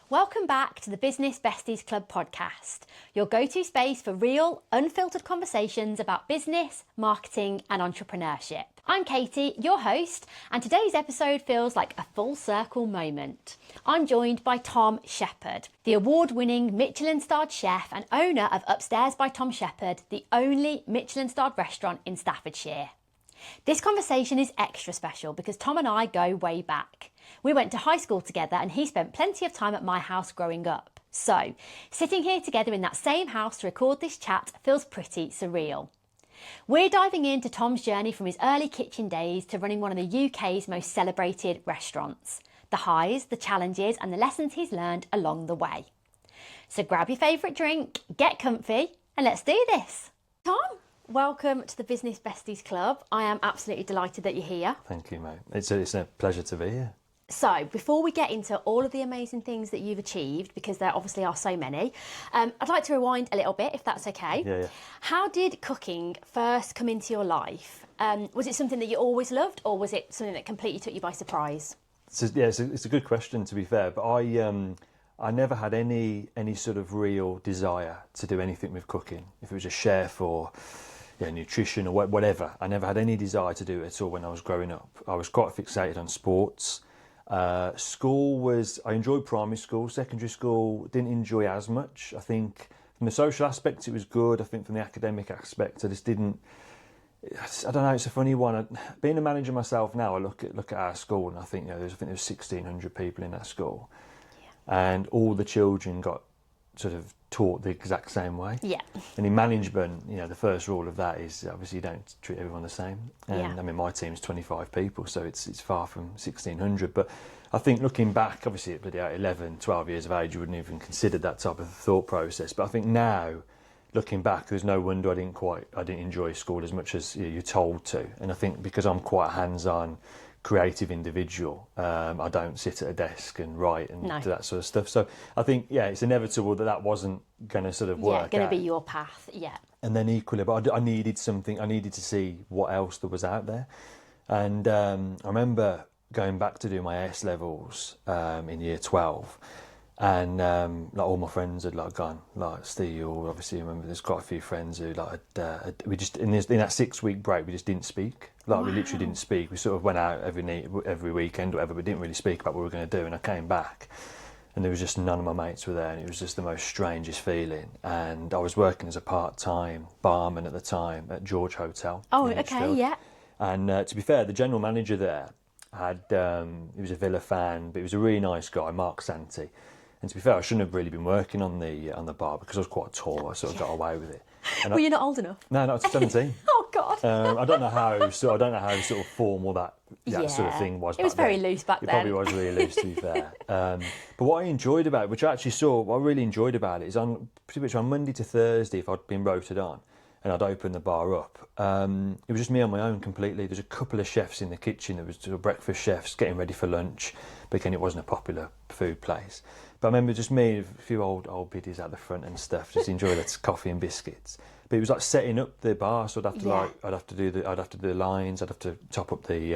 Welcome back to the Business Besties Club Podcast, your go-to space for real, unfiltered conversations about business, marketing and entrepreneurship. I'm Katie, your host, and today's episode feels like a full circle moment. I'm joined by Tom Shepherd, the award-winning Michelin-Starred chef and owner of Upstairs by Tom Shepherd, the only Michelin-Starred restaurant in Staffordshire. This conversation is extra special because Tom and I go way back. We went to high school together and he spent plenty of time at my house growing up. So, sitting here together in that same house to record this chat feels pretty surreal. We're diving into Tom's journey from his early kitchen days to running one of the UK's most celebrated restaurants. The highs, the challenges and the lessons he's learned along the way. So grab your favourite drink, get comfy and let's do this. Tom, welcome to the Business Besties Club. I am absolutely delighted that you're here. Thank you, mate. It's a pleasure to be here. So, before we get into all of the amazing things that you've achieved, because there obviously are so many, I'd like to rewind a little bit, if that's okay. Yeah. How did cooking first come into your life? Was it something that you always loved, or was it something that completely took you by surprise? It's a good question, to be fair, but I never had any sort of real desire to do anything with cooking. If it was a chef or nutrition or whatever, I never had any desire to do it at all when I was growing up. I was quite fixated on sports. I enjoyed primary school. Secondary school, didn't enjoy as much. I think from the social aspect it was good. I think from the academic aspect I just didn't. I don't know, it's a funny one. Being a manager myself now, I look at our school and I think there was 1,600 people in that school. Yeah. And all the children got sort of taught the exact same way. Yeah. And in management, the first rule of that is obviously you don't treat everyone the same. And yeah. I mean, my team's 25 people, so it's far from 1,600. But I think looking back, obviously at 11, 12 years of age, you wouldn't even consider that type of thought process. But I think now, looking back, there's no wonder I didn't enjoy school as much as you're told to. And I think because I'm quite a hands-on, creative individual, I don't sit at a desk and write and do that sort of stuff. So I think, it's inevitable that wasn't going to sort of work out. Yeah, going to be your path, yeah. And then equally, but I needed something, I needed to see what else there was out there. And I remember going back to do my S levels in year 12. And all my friends had gone, Steve, or obviously remember there's quite a few friends who we just in that 6-week break we just didn't speak. Wow. We literally didn't speak. We sort of went out every weekend or whatever, but didn't really speak about what we were going to do. And I came back, and there was just none of my mates were there, and it was just the most strangest feeling. And I was working as a part-time barman at the time at George Hotel. Oh, okay, yeah. And to be fair, the general manager there he was a Villa fan, but he was a really nice guy, Mark Santi. And to be fair, I shouldn't have really been working on the bar because I was quite tall. I sort of got away with it. And Were you not old enough? No, not 17. Oh God! I don't know how sort of formal that sort of thing was. It was very loose back then. It probably was really loose, to be fair. But what I enjoyed about it, which I actually saw, what I really enjoyed about it is pretty much on Monday to Thursday, if I'd been rotated on, and I'd open the bar up, it was just me on my own completely. There's a couple of chefs in the kitchen. There was breakfast chefs getting ready for lunch, but again, it wasn't a popular food place. But I remember just me, a few old biddies at the front and stuff, just enjoy that coffee and biscuits. But it was like setting up the bar, so I'd have to do the lines, I'd have to top up the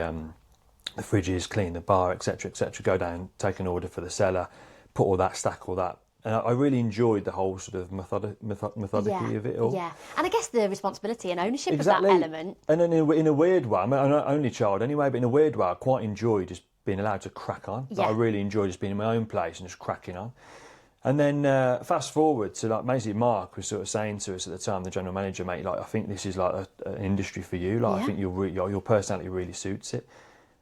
fridges, clean the bar, etc., go down, take an order for the cellar, put all that, stack all that. And I really enjoyed the whole sort of methodicity of it all. Yeah, and I guess the responsibility and ownership of that element. And then in a weird way, I'm an only child anyway, but in a weird way, I quite enjoyed just being allowed to crack on. Yeah. I really enjoyed just being in my own place and just cracking on. And then fast forward to basically Mark was sort of saying to us at the time, the general manager, mate, I think this is an industry for you. I think your personality really suits it.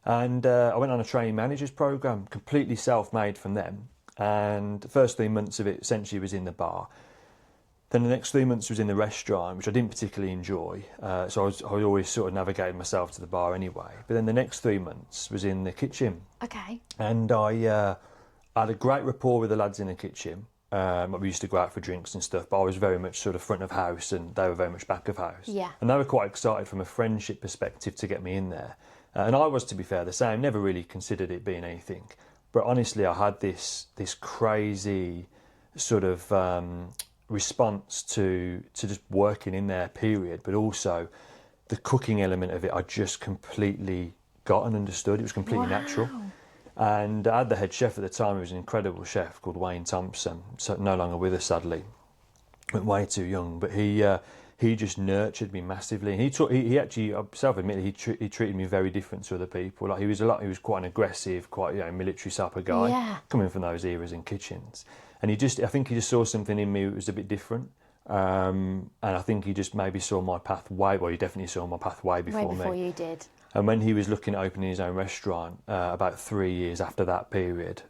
And I went on a training managers program, completely self-made from them. And the first 3 months of it essentially was in the bar. Then the next 3 months was in the restaurant, which I didn't particularly enjoy. So I always sort of navigated myself to the bar anyway. But then the next 3 months was in the kitchen. Okay. And I had a great rapport with the lads in the kitchen. We used to go out for drinks and stuff, but I was very much sort of front of house and they were very much back of house. Yeah. And they were quite excited from a friendship perspective to get me in there. And I was, to be fair, the same, never really considered it being anything. But honestly, I had this crazy sort of response to just working in there, period. But also the cooking element of it, I just completely got and understood. It was completely natural. And I had the head chef at the time, who was an incredible chef called Wayne Thompson, so no longer with us sadly, went way too young, but he just nurtured me massively. And he actually, self-admitted, he treated me very different to other people. Like he was quite an aggressive, quite military type of guy, coming from those eras in kitchens. And I think he just saw something in me that was a bit different. And I think he just maybe saw my path he definitely saw my path way before me. Way before you did. And when he was looking at opening his own restaurant, about 3 years after that period,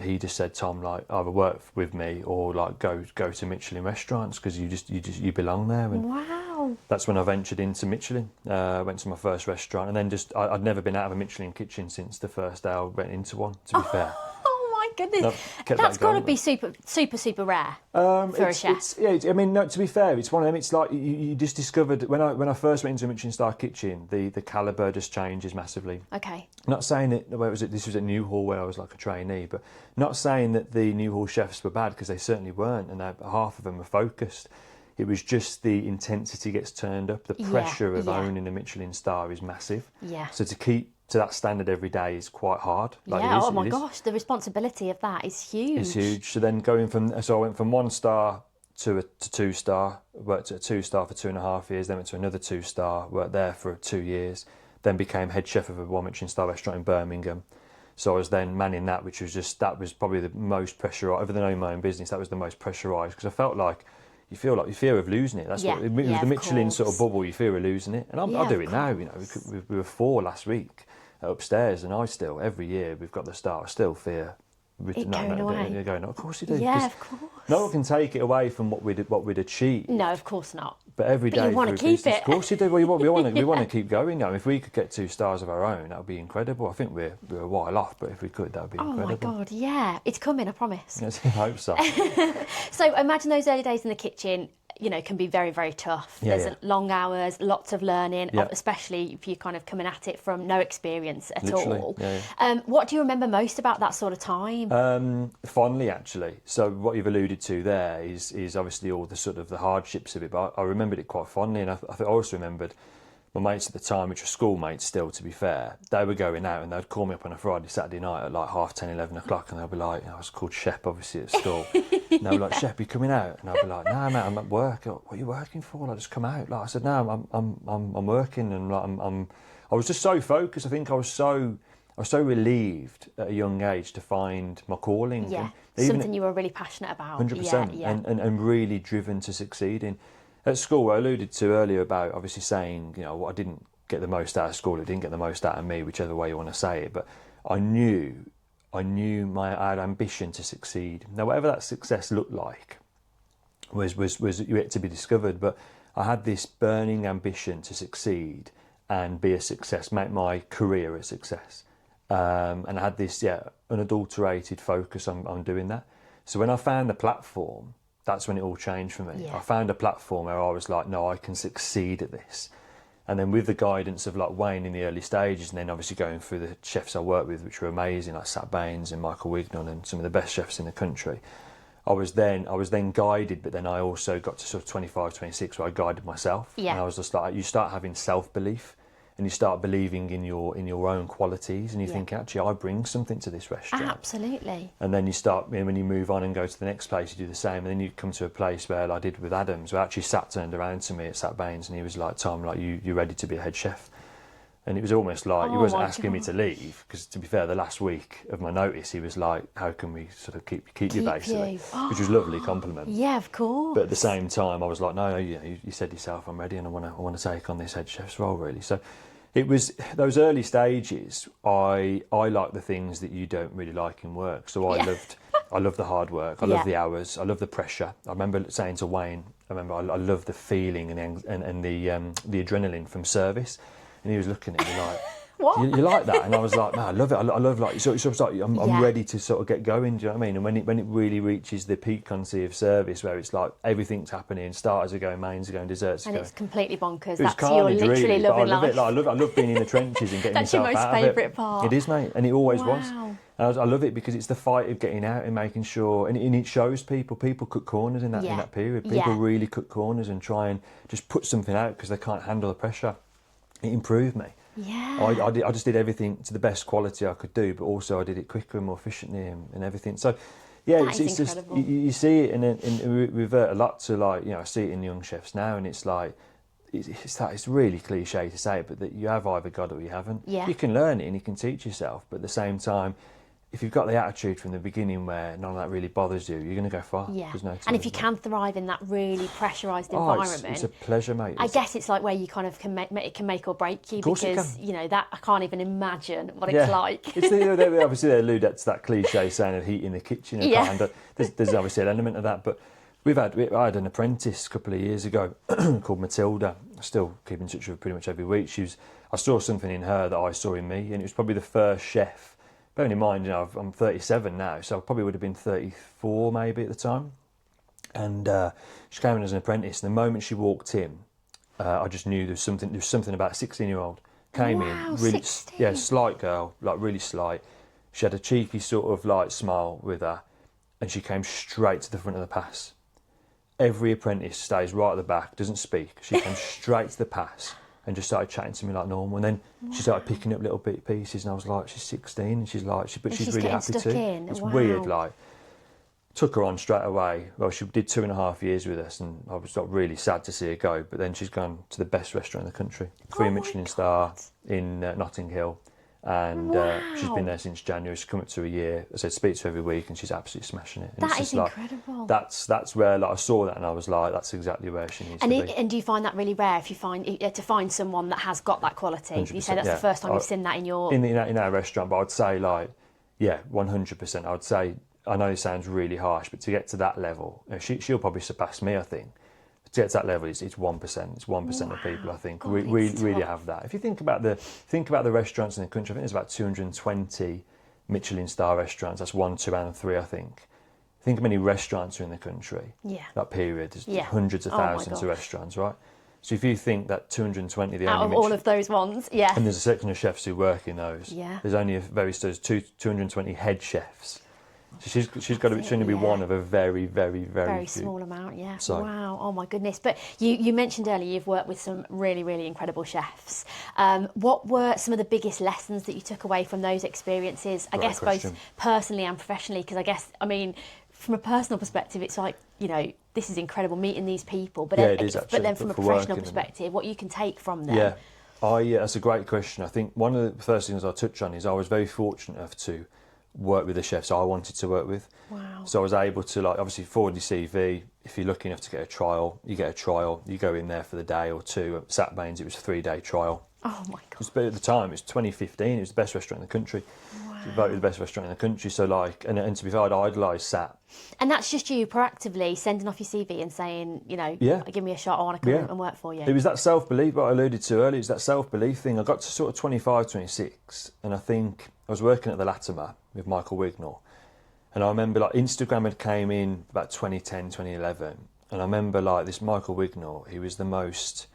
he just said, "Tom, like either work with me or like go to Michelin restaurants because you belong there." And wow. That's when I ventured into Michelin. Went to my first restaurant, and then I'd never been out of a Michelin kitchen since the first day I went into one. To be fair. Goodness, that's got to be super rare for a chef. To be fair, it's one of them. It's like you just discovered when I first went into a Michelin-Starred kitchen, the calibre just changes massively. Okay. Not saying that this was at Newhall where I was like a trainee, but not saying that the Newhall chefs were bad, because they certainly weren't, and half of them were focused. It was just the intensity gets turned up. The pressure of owning a Michelin star is massive. Yeah. So to keep to that standard every day is quite hard. Oh my gosh, the responsibility of that is huge. It's huge. So then I went from 1 star to a 2 star, worked at a 2 star for 2.5 years, then went to another 2 star, worked there for 2 years, then became head chef of a Michelin star restaurant in Birmingham. So I was then manning that, which was probably the most pressurised, other than owning my own business, that was the most pressurised, because I felt like you fear of losing it. That's what with the Michelin sort of bubble, you fear of losing it. And I'll do it now. We were 4 last week upstairs, and I still, every year we've got the start, I still fear going away. Of course you do. Yeah, of course. No one can take it away from what we'd achieved. No, of course not. But every day you want to keep it. Of course you do. Well, we want to keep going. If we could get 2 stars of our own, that would be incredible. I think we're a while off, but if we could, that would be incredible. Oh my God, yeah, it's coming. I promise. Yes, I hope so. So imagine those early days in the kitchen. Can be very, very tough. There's long hours, lots of learning, especially if you're kind of coming at it from no experience at all. What do you remember most about that sort of time? Fondly, actually. So what you've alluded to there is obviously all the sort of the hardships of it, but I remembered it quite fondly, and I also remembered my mates at the time, which were schoolmates still, to be fair. They were going out and they'd call me up on a Friday, Saturday night at like 10:30, 11 o'clock, and they'd be like, I was called Shep, obviously, at school. And they were like, "Shep, you coming out?" And I'd be like, "No, mate, I'm at work." Like, "What are you working for?" Like, "Just come out." Like, I said, "No, I'm working," and like, I was just so focused. I think I was so relieved at a young age to find my calling. Yeah, something you were really passionate about. 100%, and really driven to succeed in. At school, I alluded to earlier about obviously saying, I didn't get the most out of school, it didn't get the most out of me, whichever way you want to say it, but I knew I had ambition to succeed. Now, whatever that success looked like was yet to be discovered, but I had this burning ambition to succeed and be a success, make my career a success. And I had this, unadulterated focus on doing that. So when I found the platform, that's when it all changed for me. I found a platform where I was like, no, I can succeed at this. And then with the guidance of like Wayne in the early stages, and then obviously going through the chefs I worked with, which were amazing, like Sat Baines and Michael Wignon and some of the best chefs in the country, I was then guided, but then I also got to sort of 25, 26 where I guided myself. And I was just like, you start having self-belief, and you start believing in your own qualities, and you think, actually, I bring something to this restaurant. Absolutely. And then you start, when you move on and go to the next place, you do the same. And then you come to a place where, like I did with Adams, where actually Sat turned around to me at Sat Baines, and he was like, "Tom, like you're ready to be a head chef." And it was almost like he wasn't asking me to leave, because to be fair, the last week of my notice, he was like, "How can we sort of keep you basically?" Which was a lovely compliment. Yeah, of course. But at the same time, I was like, "No, you said yourself, I'm ready, and I want to take on this head chef's role, really." So it was those early stages. I like the things that you don't really like in work. So I loved the hard work. I loved the hours. I loved the pressure. I remember saying to Wayne, I love the feeling and the adrenaline from service. And he was looking at me like, "What? You like that?" And I was like, "No, I love it. I love like so it's like I'm ready to sort of get going." Do you know what I mean? And when it really reaches the piquancy of service, where it's like everything's happening, starters are going, mains are going, desserts are going, it's completely bonkers. That's you're literally really, loving life. it. Like, I love being in the trenches and getting myself out of it. That's your most favourite part. It is, mate, and it always was. And I love it because it's the fight of getting out and making sure, and it shows people cut corners in that period. People really cut corners and try and just put something out because they can't handle the pressure. It improved me. Yeah. I just did everything to the best quality I could do, but also I did it quicker and more efficiently and everything. So, yeah, That it's is just incredible. you see it, and we revert a lot to, like, I see it in young chefs now, and it's like it's really cliche to say it, but that you have either got it or you haven't. Yeah. You can learn it and you can teach yourself, but at the same time, if you've got the attitude from the beginning where none of that really bothers you, you're going to go far. Yeah. There's no And if you telling. can thrive in that really pressurised environment, it's a pleasure, mate. I guess it's like where you kind of it can make or break you, Of course it because can. that I can't even imagine what it's like. It's obviously they allude to that cliche saying of heat in the kitchen. Yeah. And there's obviously an element of that, but I had an apprentice a couple of years ago called Matilda. I still keep in touch with her pretty much every week. I saw something in her that I saw in me, and it was probably the first chef. Bearing in mind, I'm 37 now, so I probably would have been 34 maybe at the time. And she came in as an apprentice, and the moment she walked in, I just knew there was something about a 16-year-old. Came in, really, 16. slight girl, like really slight. She had a cheeky sort of like smile with her, and she came straight to the front of the pass. Every apprentice stays right at the back, doesn't speak. She came straight to the pass and just started chatting to me like normal. And then she started picking up little pieces, and I was like, she's 16, and she's like, but she's really happy stuck to. in. It's Wow. weird, like. Took her on straight away. Well, she did 2.5 years with us, and I was really sad to see her go. But then she's gone to the best restaurant in the country, 3 my Michelin-Star in Notting Hill, and she's been there since January. She's come up to a year. I said, speak to her every week, and she's absolutely smashing it. And That it's is just like, incredible. That's where, like, I saw that, and I was like, that's exactly where she needs to be. And do you find that really rare? If you to find someone that has got that quality, 100%, you say that's the first time you've seen that in your in our restaurant. But I'd say, like, 100%. I'd say, I know it sounds really harsh, but to get to that level, she'll probably surpass me, I think. To get to that level, it's 1%. It's 1% of people, I think, God, really have that. If you think about the restaurants in the country, I think there's about 220 Michelin-Star restaurants. That's 1, 2, and 3, I think. Think how many restaurants are in the country. Yeah. That period, there's Yeah. hundreds of Oh my thousands of gosh. restaurants, right? So if you think that 220, out of all of those ones, yeah. and there's a section of chefs who work in those. Yeah. There's only there's 220 head chefs. So she's got to be, be yeah. one of a very, very, very few. Small amount, yeah. So- Wow, oh my goodness. But you mentioned earlier you've worked with some really, really incredible chefs. What were some of the biggest lessons that you took away from those experiences? I Great guess question. both personally and professionally, because from a personal perspective, it's like, this is incredible meeting these people. But Yeah, it is actually, But then from a but for professional working, isn't it? perspective, what you can take from them. Yeah, that's a great question. I think one of the first things I touch on is I was very fortunate enough to work with the chefs I wanted to work with. Wow. So I was able to, like, obviously forward your CV. If you're lucky enough to get a trial, you get a trial. You go in there for the day or two. At Sat Baines, it was a 3-day trial. Oh my God. But at the time, it was 2015. It was the best restaurant in the country. Wow. It was voted the best restaurant in the country. So, like, and to be fair, I'd idolised Sat. And that's just you proactively sending off your CV and saying, Yeah. give me a shot, I want to come Yeah. and work for you. It was that self-belief, what I alluded to earlier, it was that self-belief thing. I got to sort of 25, 26, and I think I was working at the Latimer with Michael Wignall. And I remember, like, Instagram had came in about 2010, 2011. And I remember, like, this Michael Wignall, he was the most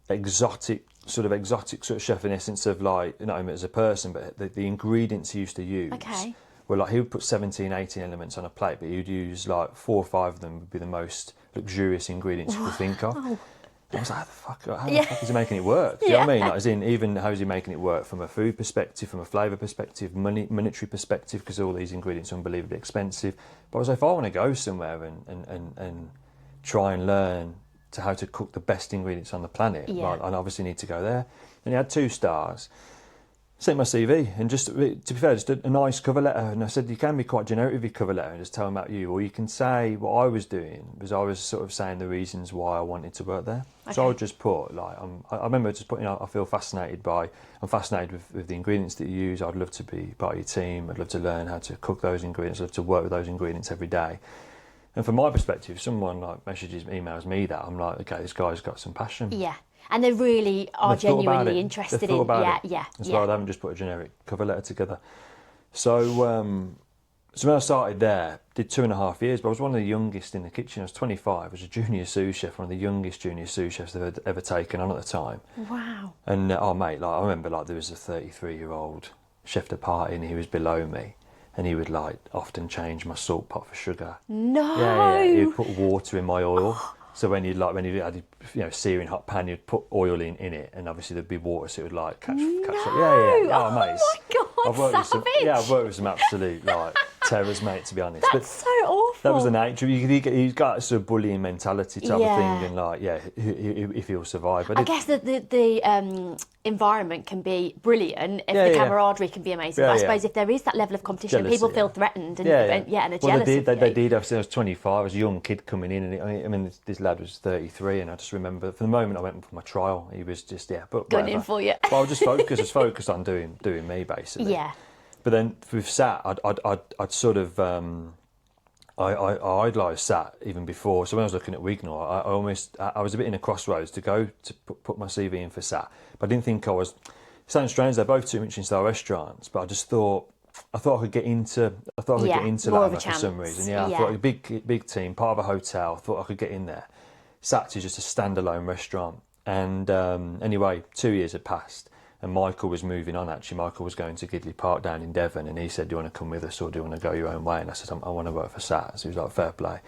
exotic sort of chef in essence of, like, not only as a person, but the ingredients he used to use. Okay. Were like, he would put 17, 18 elements on a plate, but he'd use like 4 or 5 of them would be the most luxurious ingredients you could think of. I was like, how the fuck is he making it work? Do you know what I mean? Like, as in, even how is he making it work from a food perspective, from a flavour perspective, monetary perspective, because all these ingredients are unbelievably expensive. But I was like, if I want to go somewhere and try and learn how to cook the best ingredients on the planet, I obviously need to go there. And he had 2 stars. Sent my CV, and just to be fair, just a nice cover letter. And I said, you can be quite generic with your cover letter and just tell them about you, or you can say what I was doing, because I was sort of saying the reasons why I wanted to work there. Okay. So I would just put, like, I remember just putting, I feel fascinated with the ingredients that you use. I'd love to be part of your team. I'd love to learn how to cook those ingredients. I'd love to work with those ingredients every day. And from my perspective, if someone like emails me that, I'm like, okay, this guy's got some passion. Yeah. And they really are genuinely interested in it. Yeah. As well, they haven't just put a generic cover letter together. So when I started there, did 2.5 years, but I was one of the youngest in the kitchen. I was 25. I was a junior sous chef, one of the youngest junior sous chefs they've ever taken on at the time. Wow. And I remember, like, there was a 33-year-old chef de partie, and he was below me, and he would, like, often change my salt pot for sugar. No. Yeah. He would put water in my oil. So when you had searing hot pan, you'd put oil in it, and obviously there'd be water, so it would like catch. Yeah. Oh, mate. Oh my God, savage. I've worked with some absolute like terrors, mate. To be honest, That's so awful. That was the nature. He's got a sort of bullying mentality type of thing, and like, if he'll survive. I guess the environment can be brilliant if the camaraderie can be amazing. But I suppose if there is that level of competition, Jealousy, people feel threatened and are jealous. Well, they did. I was 25. I was a young kid coming in, and I mean, this lad was 33, and I just remember from the moment I went for my trial, he was just but going in for you. But I was just focused on doing me basically. Yeah. But then with SAT, I'd sort of I idolised SAT even before. So when I was looking at Wignall, I was a bit in a crossroads to go to put my CV in for SAT. But I didn't think I was. It sounds strange. They're both 2 Michelin-Star restaurants, but I just thought I could get into that for some reason. I thought a big team, part of a hotel. I thought I could get in there. SAT is just a standalone restaurant. And anyway, 2 years had passed. And Michael was moving on, actually. Michael was going to Gidley Park down in Devon, and he said, do you want to come with us or do you want to go your own way? And I said, I want to work for SAT. So he was like, fair play.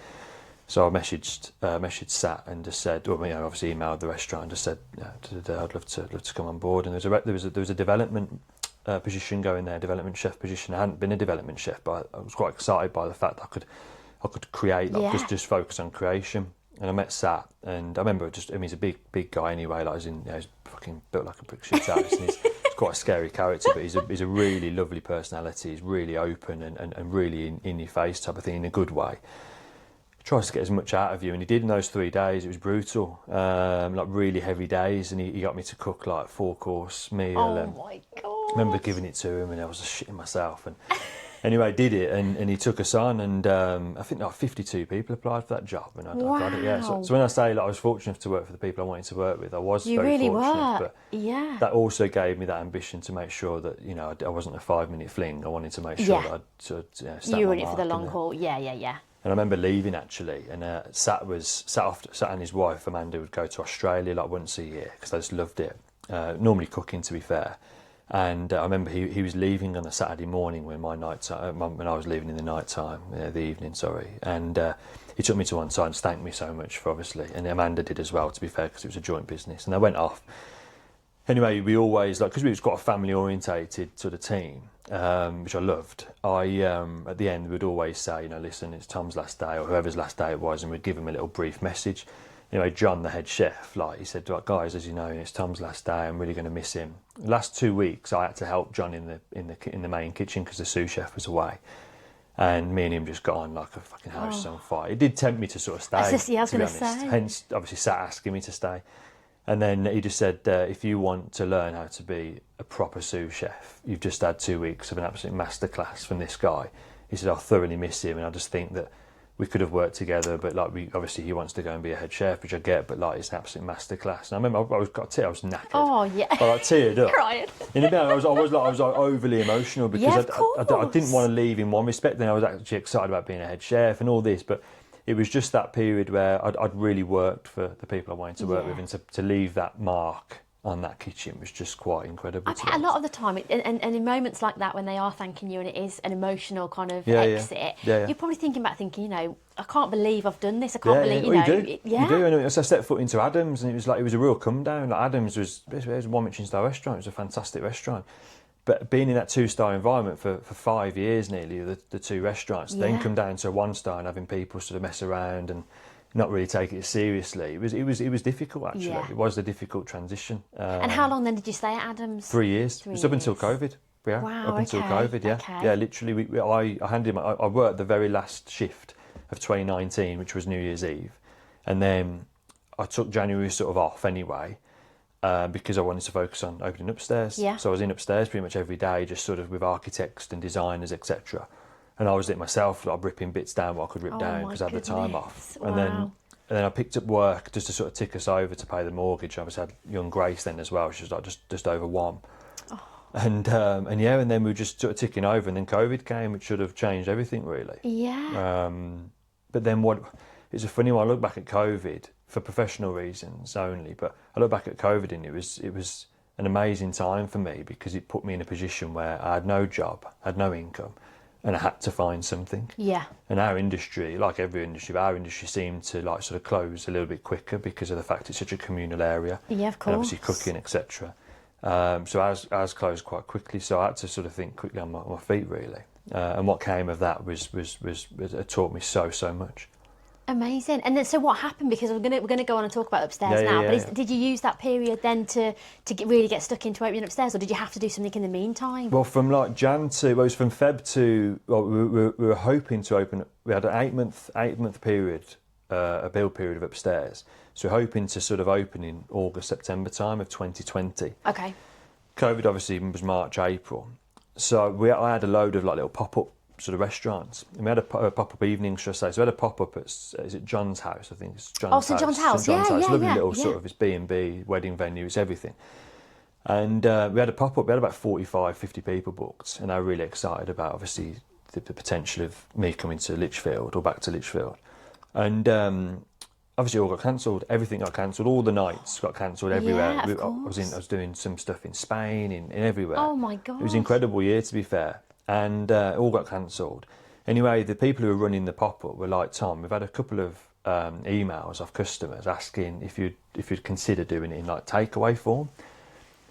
So I messaged SAT and just said, obviously emailed the restaurant and just said, I'd love to come on board. And there was a development position going there, development chef position. I hadn't been a development chef, but I was quite excited by the fact that I could create, just focus on creation. And I met Sat, and I remember he's a big guy anyway. Like, he's fucking built like a brick shit house, and he's quite a scary character, but he's a really lovely personality. He's really open and really in your face type of thing, in a good way. He tries to get as much out of you, and he did in those 3 days. It was brutal, like really heavy days, and he got me to cook like 4-course meal. Oh my God! I remember giving it to him, and I was just shitting myself. And anyway, I did it, and he took us on, and I think like 52 people applied for that job, and I got it. Yeah. So when I say I was fortunate to work for the people I wanted to work with, I was very fortunate. But that also gave me that ambition to make sure that I wasn't a 5-minute fling. I wanted to make sure that I'd sort of you were in it for the long haul. Yeah. And I remember leaving actually, and Sat and his wife Amanda would go to Australia like once a year because they just loved it. Normally cooking, to be fair. And I remember he was leaving on a Saturday morning when when I was leaving in the night time, the evening, sorry. And he took me to one side and thanked me so much for, obviously, and Amanda did as well, to be fair, because it was a joint business. And they went off. Anyway, we always, because we was quite a family-orientated sort of team, which I loved. At the end, we'd always say, listen, it's Tom's last day, or whoever's last day it was, and we'd give him a little brief message. Anyway, John, the head chef, he said, guys, as you know, it's Tom's last day. I'm really going to miss him. The last 2 weeks, I had to help John in the main kitchen because the sous chef was away, and me and him just got on like a fucking house on fire. It did tempt me to sort of stay. I was going to say. Hence, obviously, Sat asking me to stay, and then he just said, if you want to learn how to be a proper sous chef, you've just had 2 weeks of an absolute masterclass from this guy. He said, I'll thoroughly miss him, and I just think that we could have worked together, but obviously he wants to go and be a head chef, which I get, but it's an absolute masterclass. And I remember I was knackered. Oh yeah, but I teared up. Crying. In the end, I was overly emotional because I didn't want to leave in one respect. Then I was actually excited about being a head chef and all this, but it was just that period where I'd really worked for the people I wanted to work with, and to leave that mark on that kitchen was just quite incredible. I bet a lot of the time, and in moments like that when they are thanking you and it is an emotional kind of exit, you're probably thinking, I can't believe I've done this. I can't believe, You do. And I stepped foot into Adams, and it was a real come down. Adams was a 1 Michelin-Star restaurant. It was a fantastic restaurant. But being in that 2-star environment for 5 years nearly, the 2 restaurants, then come down to a 1-star and having people sort of mess around and not really take it seriously. It was difficult actually. Yeah. It was a difficult transition. And how long then did you stay at Adams? 3 years. It was up until COVID. Yeah, wow, up until COVID. Yeah, okay. Yeah. Literally, I worked the very last shift of 2019, which was New Year's Eve, and then I took January sort of off anyway. Because I wanted to focus on opening upstairs. Yeah. So I was in upstairs pretty much every day, just sort of with architects and designers, etc. And I was it myself, like ripping bits down what I could rip down because I had the time off. Wow. And then I picked up work just to sort of tick us over to pay the mortgage. I had young Grace then as well. She was like just over 1. Oh. And then we were just sort of ticking over. And then COVID came, which should have changed everything really. Yeah. But then it's a funny one. I look back at COVID for professional reasons only, but I look back at COVID and it was an amazing time for me because it put me in a position where I had no job, had no income, and I had to find something. Yeah. And our industry, like every industry, but our industry seemed to like sort of close a little bit quicker because of the fact it's such a communal area. Yeah, of course. And obviously cooking, etc. So ours closed quite quickly. So I had to sort of think quickly on my feet, really. And what came of that was it taught me so much. Amazing. And then, so what happened? Because we're gonna go on and talk about upstairs now. But did you use that period then to really get stuck into opening upstairs, or did you have to do something in the meantime? Well, from like Jan to, well, it was from Feb to, well, we were hoping to open. We had an 8-month period, a build period of upstairs. So we're hoping to sort of open in August, September time of 2020. Okay. COVID obviously was March, April. So I had a load of like little pop-up sort of restaurants. And we had a pop-up evenings, should I say. So we had a pop-up at, is it John's house? I think it's John's house. St John's house. St John's house. Yeah, Lovely yeah, little yeah. sort of, it's B&B, wedding venue, it's everything. And we had a pop-up, we had about 45, 50 people booked. And they were really excited about, obviously, the potential of me coming to Lichfield or back to Lichfield. And obviously all got cancelled. Everything got cancelled. All the nights got cancelled everywhere. Yeah, of I was doing some stuff in Spain, in everywhere. Oh my God. It was an incredible year, to be fair. And all got cancelled. Anyway, the people who were running the pop-up were like, Tom, we've had a couple of emails off customers asking if you'd consider doing it in like takeaway form.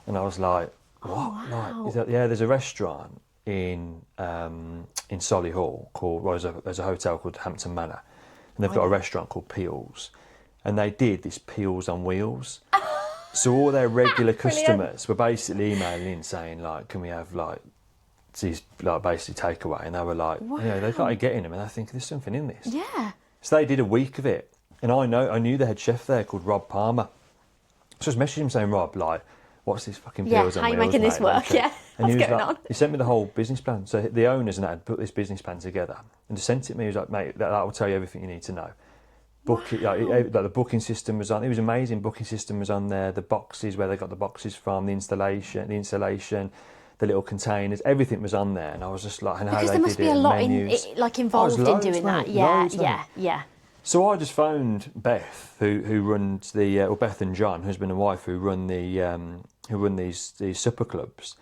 And I was like, what? Oh, wow. Like, there's a restaurant in Solihull called, well, there's a hotel called Hampton Manor. And they've got a restaurant called Peels. And they did this Peels on Wheels. So all their regular customers were basically emailing in saying, like, can we have, like, these, like, basically takeaway? And they were like, wow. They started getting them. And I think, there's something in this. Yeah. So they did a week of it. And I knew the head chef there called Rob Palmer. So I was messaging him saying, Rob, like, what's this fucking Peels on Wheels? How are you making this work? Yeah. And What's going on? He sent me the whole business plan. So the owners and that had put this business plan together and just sent it to me. He was like, mate, that will tell you everything you need to know. Book it, like the booking system was on. It was amazing. Booking system was on there. The boxes, where they got the boxes from, the insulation, the little containers, everything was on there. And I was just like, and how Because they there must did be it, a lot menus. involved in doing that. Yeah, yeah. So I just phoned Beth, who runs the, or Beth and John, husband and wife, who run these supper clubs.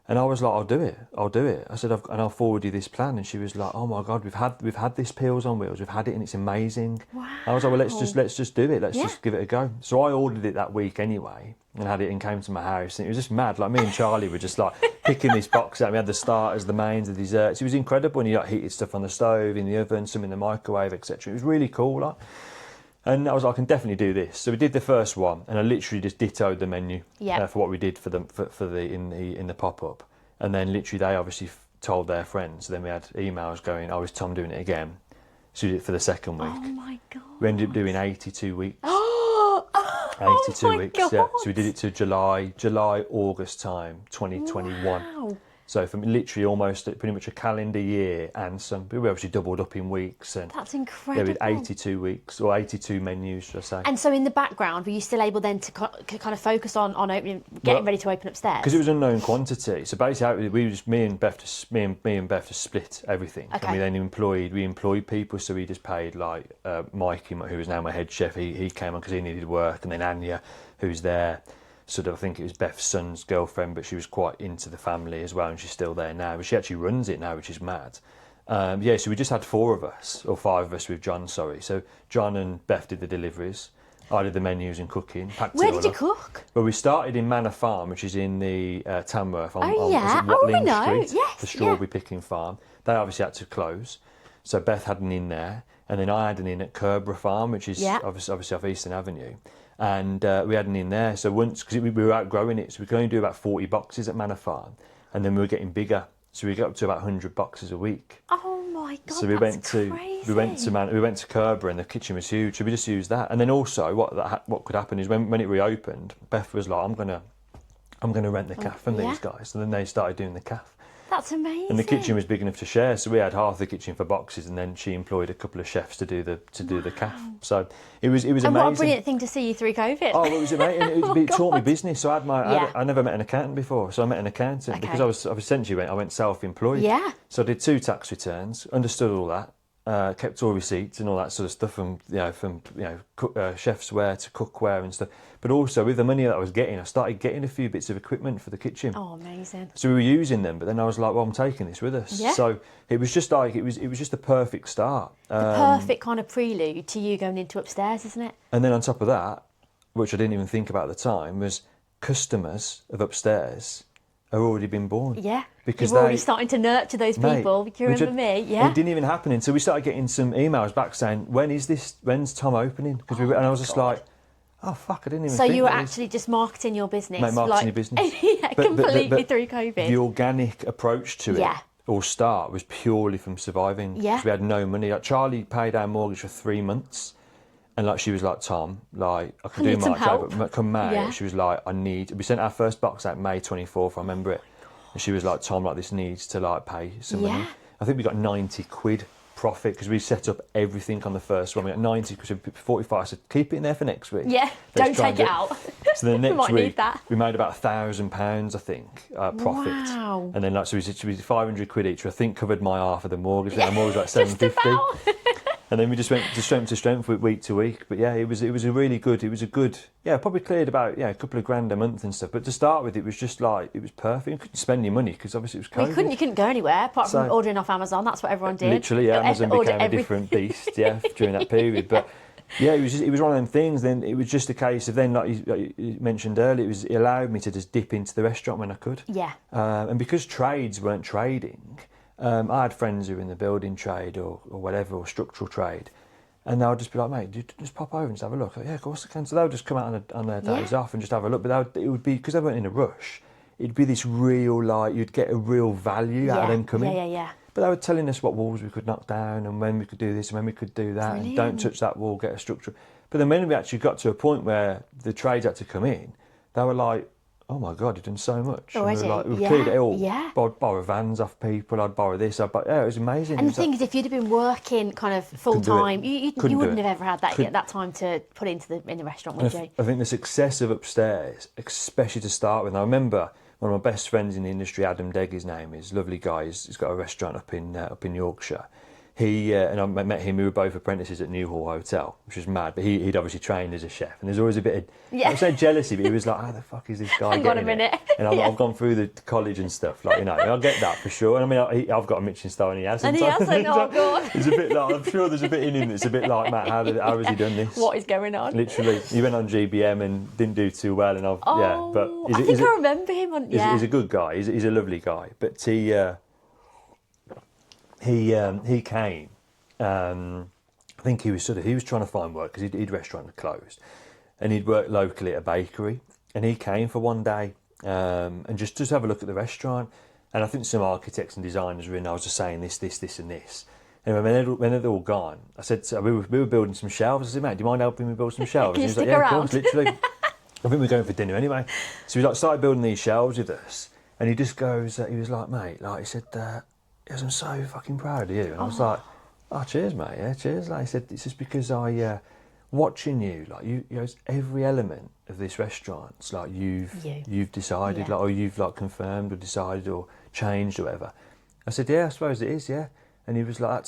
And I was like, I'll do it. I said, and I'll forward you this plan. And she was like, oh my God, we've had this Peels on Wheels. We've had it and it's amazing. Wow. I was like, well, let's just do it. Let's just give it a go. So I ordered it that week anyway and had it and came to my house. And it was just mad. Like me and Charlie were just like picking this box out. We had the starters, the mains, the desserts. It was incredible. And you like heated stuff on the stove, in the oven, some in the microwave, etc. It was really cool. Like. And I was like, I can definitely do this. So we did the first one, and I literally just dittoed the menu for what we did for in the pop up, and then literally they obviously told their friends. So then we had emails going, "Oh, is Tom doing it again?" So we did it for the second week. Oh my God. We ended up doing 82 weeks. 82 weeks. God. Yeah. So we did it to July, August time, 2021. Wow. So from literally almost pretty much a calendar year and some, we obviously doubled up in weeks. And That's incredible. yeah, we had 82 weeks or 82 menus, should I say. And so in the background, were you still able then to kind of focus on opening, getting ready to open upstairs? Because it was unknown quantity. So basically, me and Beth just split everything. Okay. And we then employed people. So we just paid like Mikey, who is now my head chef. He came on because he needed work, and then Anya, who's there. Sort of, I think it was Beth's son's girlfriend, but she was quite into the family as well, and she's still there now. But she actually runs it now, which is mad. So we just had 4 of us, or 5 of us with John, sorry. So John and Beth did the deliveries. I did the menus and cooking. Where did you cook? Well, we started in Manor Farm, which is in the Tamworth on we Watling know. Street, Yes, the strawberry picking farm. They obviously had to close. So Beth had an inn there, and then I had an inn at Kerborough Farm, which is obviously off Eastern Avenue. And we had an in there. So once, because we were outgrowing it, so we could only do about 40 boxes at Manor Farm, and then we were getting bigger, so we got up to about 100 boxes a week. Oh my God! So we went to Kerborough, and the kitchen was huge. So we just used that. And then also, what could happen is when it reopened, Beth was like, I'm gonna rent the cafe from these guys. And then they started doing the cafe. That's amazing. And the kitchen was big enough to share, so we had half the kitchen for boxes, and then she employed a couple of chefs to do the cafe. So it was amazing. And what a brilliant thing to see you through COVID. Oh, it was amazing. It taught me business. So I never met an accountant before, so I met an accountant because I was self-employed. Yeah. So I did 2 tax returns, understood all that, kept all receipts and all that sort of stuff from chef's wear to cookware and stuff. But also with the money that I was getting, I started getting a few bits of equipment for the kitchen. Oh, amazing. So we were using them, but then I was like, well, I'm taking this with us. Yeah. So it was just like, it was just a perfect start. The perfect kind of prelude to you going into upstairs, isn't it? And then on top of that, which I didn't even think about at the time, was customers of upstairs have already been born. Yeah. Because you're already starting to nurture those people. Do you remember me? Yeah. It didn't even happen until we started getting some emails back saying, when's Tom opening? And I was just like, oh fuck, I didn't even So think you were that actually just marketing your business. marketing your business. Yeah, completely through COVID. The organic approach to it, or start, was purely from surviving. Yeah. Because we had no money. Like, Charlie paid our mortgage for 3 months. And like she was like, Tom, like I can do March, but come May, she was like, we sent our first box out May 24th, I remember it. And she was like, Tom, like this needs to like pay some money. I think we got 90 quid profit because we set up everything on the first one. We got 90 because 45. I said, keep it in there for next week. Yeah, don't take it out. So the next might week need that. we made about £1,000, I think, profit. Wow. And then like so we did 500 quid each, which I think covered my half of the mortgage. My mortgage was like 750. And then we just went to strength to strength week to week. But yeah, it was a really good. It was a good. Yeah, probably cleared about a couple of grand a month and stuff. But to start with, it was just like it was perfect. You couldn't spend your money because obviously it was COVID. Well, you couldn't go anywhere apart from ordering off Amazon. That's what everyone did. Literally, yeah, Amazon became a different beast. Yeah, during that period. But yeah, it was one of them things. Then it was just a case of then, like you mentioned earlier, it allowed me to just dip into the restaurant when I could. Yeah. And because trades weren't trading. I had friends who were in the building trade or whatever, or structural trade, and they'll just be like, mate, just pop over and just have a look. Like, yeah, of course I can. So they'll just come out on their days off and just have a look. But it would be, because they weren't in a rush, it'd be this real, like, you'd get a real value out of them coming. Yeah. But they were telling us what walls we could knock down and when we could do this and when we could do that. Brilliant. And don't touch that wall, get a structure. But then when we actually got to a point where the trades had to come in, they were like, oh my God, you've done so much. Already? And we've cleared it all. Yeah. I'd borrow vans off people, I'd borrow this, it was amazing. And the thing is, if you'd have been working kind of full time, you wouldn't have ever had that time to put in the restaurant, would you? I think the success of upstairs, especially to start with, I remember one of my best friends in the industry, Adam Degg, his name is, lovely guy, he's got a restaurant up in Yorkshire. He and I met him. We were both apprentices at Newhall Hotel, which was mad. But he'd obviously trained as a chef, and there's always a bit of I would say jealousy, but he was like, "How the fuck is this guy Hang on a minute." And I've gone through the college and stuff, like I get that for sure. And I mean, I've got a Michelin-Starred, and he hasn't. And he hasn't. Oh God! It's a bit like, I'm sure there's a bit in him that's a bit like, Matt, how has he done this? What is going on? Literally, he went on GBM and didn't do too well, and but I think I remember him on. He's a good guy. He's a lovely guy, but he came. I think he was trying to find work because he'd restaurant had closed, and he'd worked locally at a bakery, and he came for one day and just have a look at the restaurant. And I think some architects and designers were in. I was just saying this and this. And when they'd all gone, I said, we were building some shelves. I said, mate, do you mind helping me build some shelves? Can and you he was stick like, yeah, around? of course, literally. I think we were going for dinner anyway. So we started building these shelves with us, and he just goes, he was like, mate, like he said, I'm so fucking proud of you. And I was like, oh, cheers, mate. Yeah, cheers. Like I said, it's just because watching you, like you know, every element of this restaurant, it's like you've decided, like, or you've like confirmed or decided or changed or whatever. I said, yeah, I suppose it is, yeah. And he was like,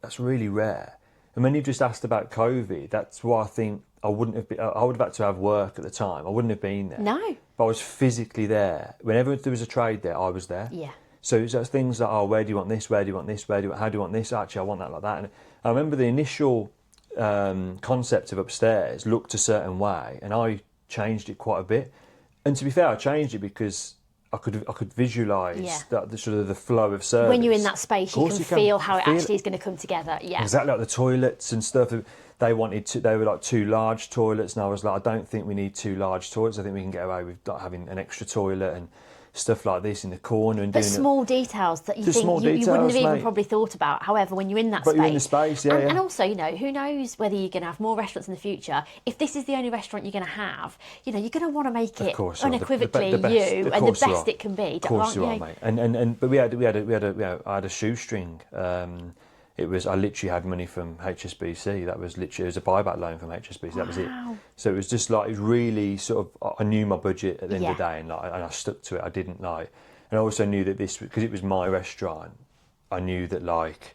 that's really rare. And when you just asked about COVID, that's why I think I would have had to have work at the time. I wouldn't have been there. No. But I was physically there. Whenever there was a trade there, I was there. Yeah. So it's things like, oh, where do you want this? Where do you want this? How do you want this? Actually, I want that like that. And I remember the initial concept of upstairs looked a certain way, and I changed it quite a bit. And to be fair, I changed it because I could visualise that the sort of the flow of service. When you're in that space, you can feel how it actually is going to come together. Yeah. Exactly, like the toilets and stuff. They were like 2 large toilets, and I was like, I don't think we need 2 large toilets. I think we can get away with like having an extra toilet and stuff like this in the corner and doing small details that you think you wouldn't have even probably thought about. However, when you're in that space, you're in the space, and also, you know, who knows whether you're going to have more restaurants in the future. If this is the only restaurant you're going to have, you know, you're going to want to make it unequivocally the best it can be. Of course you are, mate. And but I had a shoestring. I literally had money from HSBC. That was literally, it was a buyback loan from HSBC. That was it. So it was just like, it was really sort of, I knew my budget at the end of the day, and I stuck to it. I didn't and I also knew that this, because it was my restaurant, I knew that like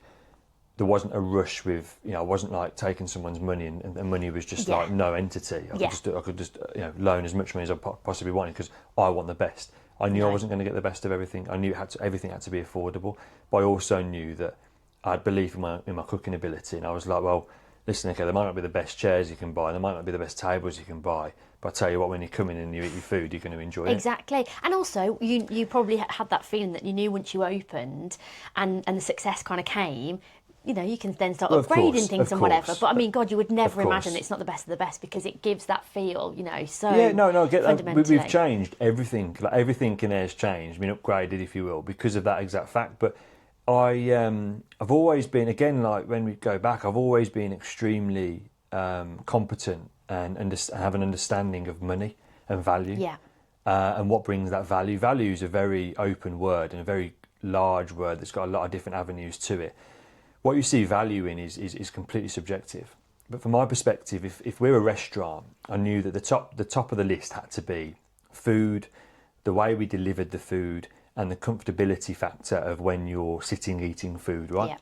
there wasn't a rush with, I wasn't like taking someone's money and the money was just like no entity. I could just loan as much money as I possibly wanted because I want the best. I knew I wasn't going to get the best of everything. I knew everything had to be affordable, but I also knew that I had belief in my cooking ability, and I was like, well, listen, okay, there might not be the best chairs you can buy, there might not be the best tables you can buy, but I tell you what, when you come in and you eat your food, you're going to enjoy it. Exactly. And also, you probably had that feeling that you knew once you opened and the success kind of came, you can then start upgrading things and whatever. But I mean, God, you would never imagine it's not the best of the best because it gives that feel, so yeah, no, I get that. Fundamentally. We've changed everything. Like everything in there has changed, been upgraded, if you will, because of that exact fact. But I've always been, again, like when we go back, I've always been extremely competent and have an understanding of money and value. Yeah. And what brings that value. Value is a very open word and a very large word that's got a lot of different avenues to it. What you see value in is completely subjective. But from my perspective, if we're a restaurant, I knew that the top of the list had to be food, the way we delivered the food, and the comfortability factor of when you're sitting eating food, right? Yeah.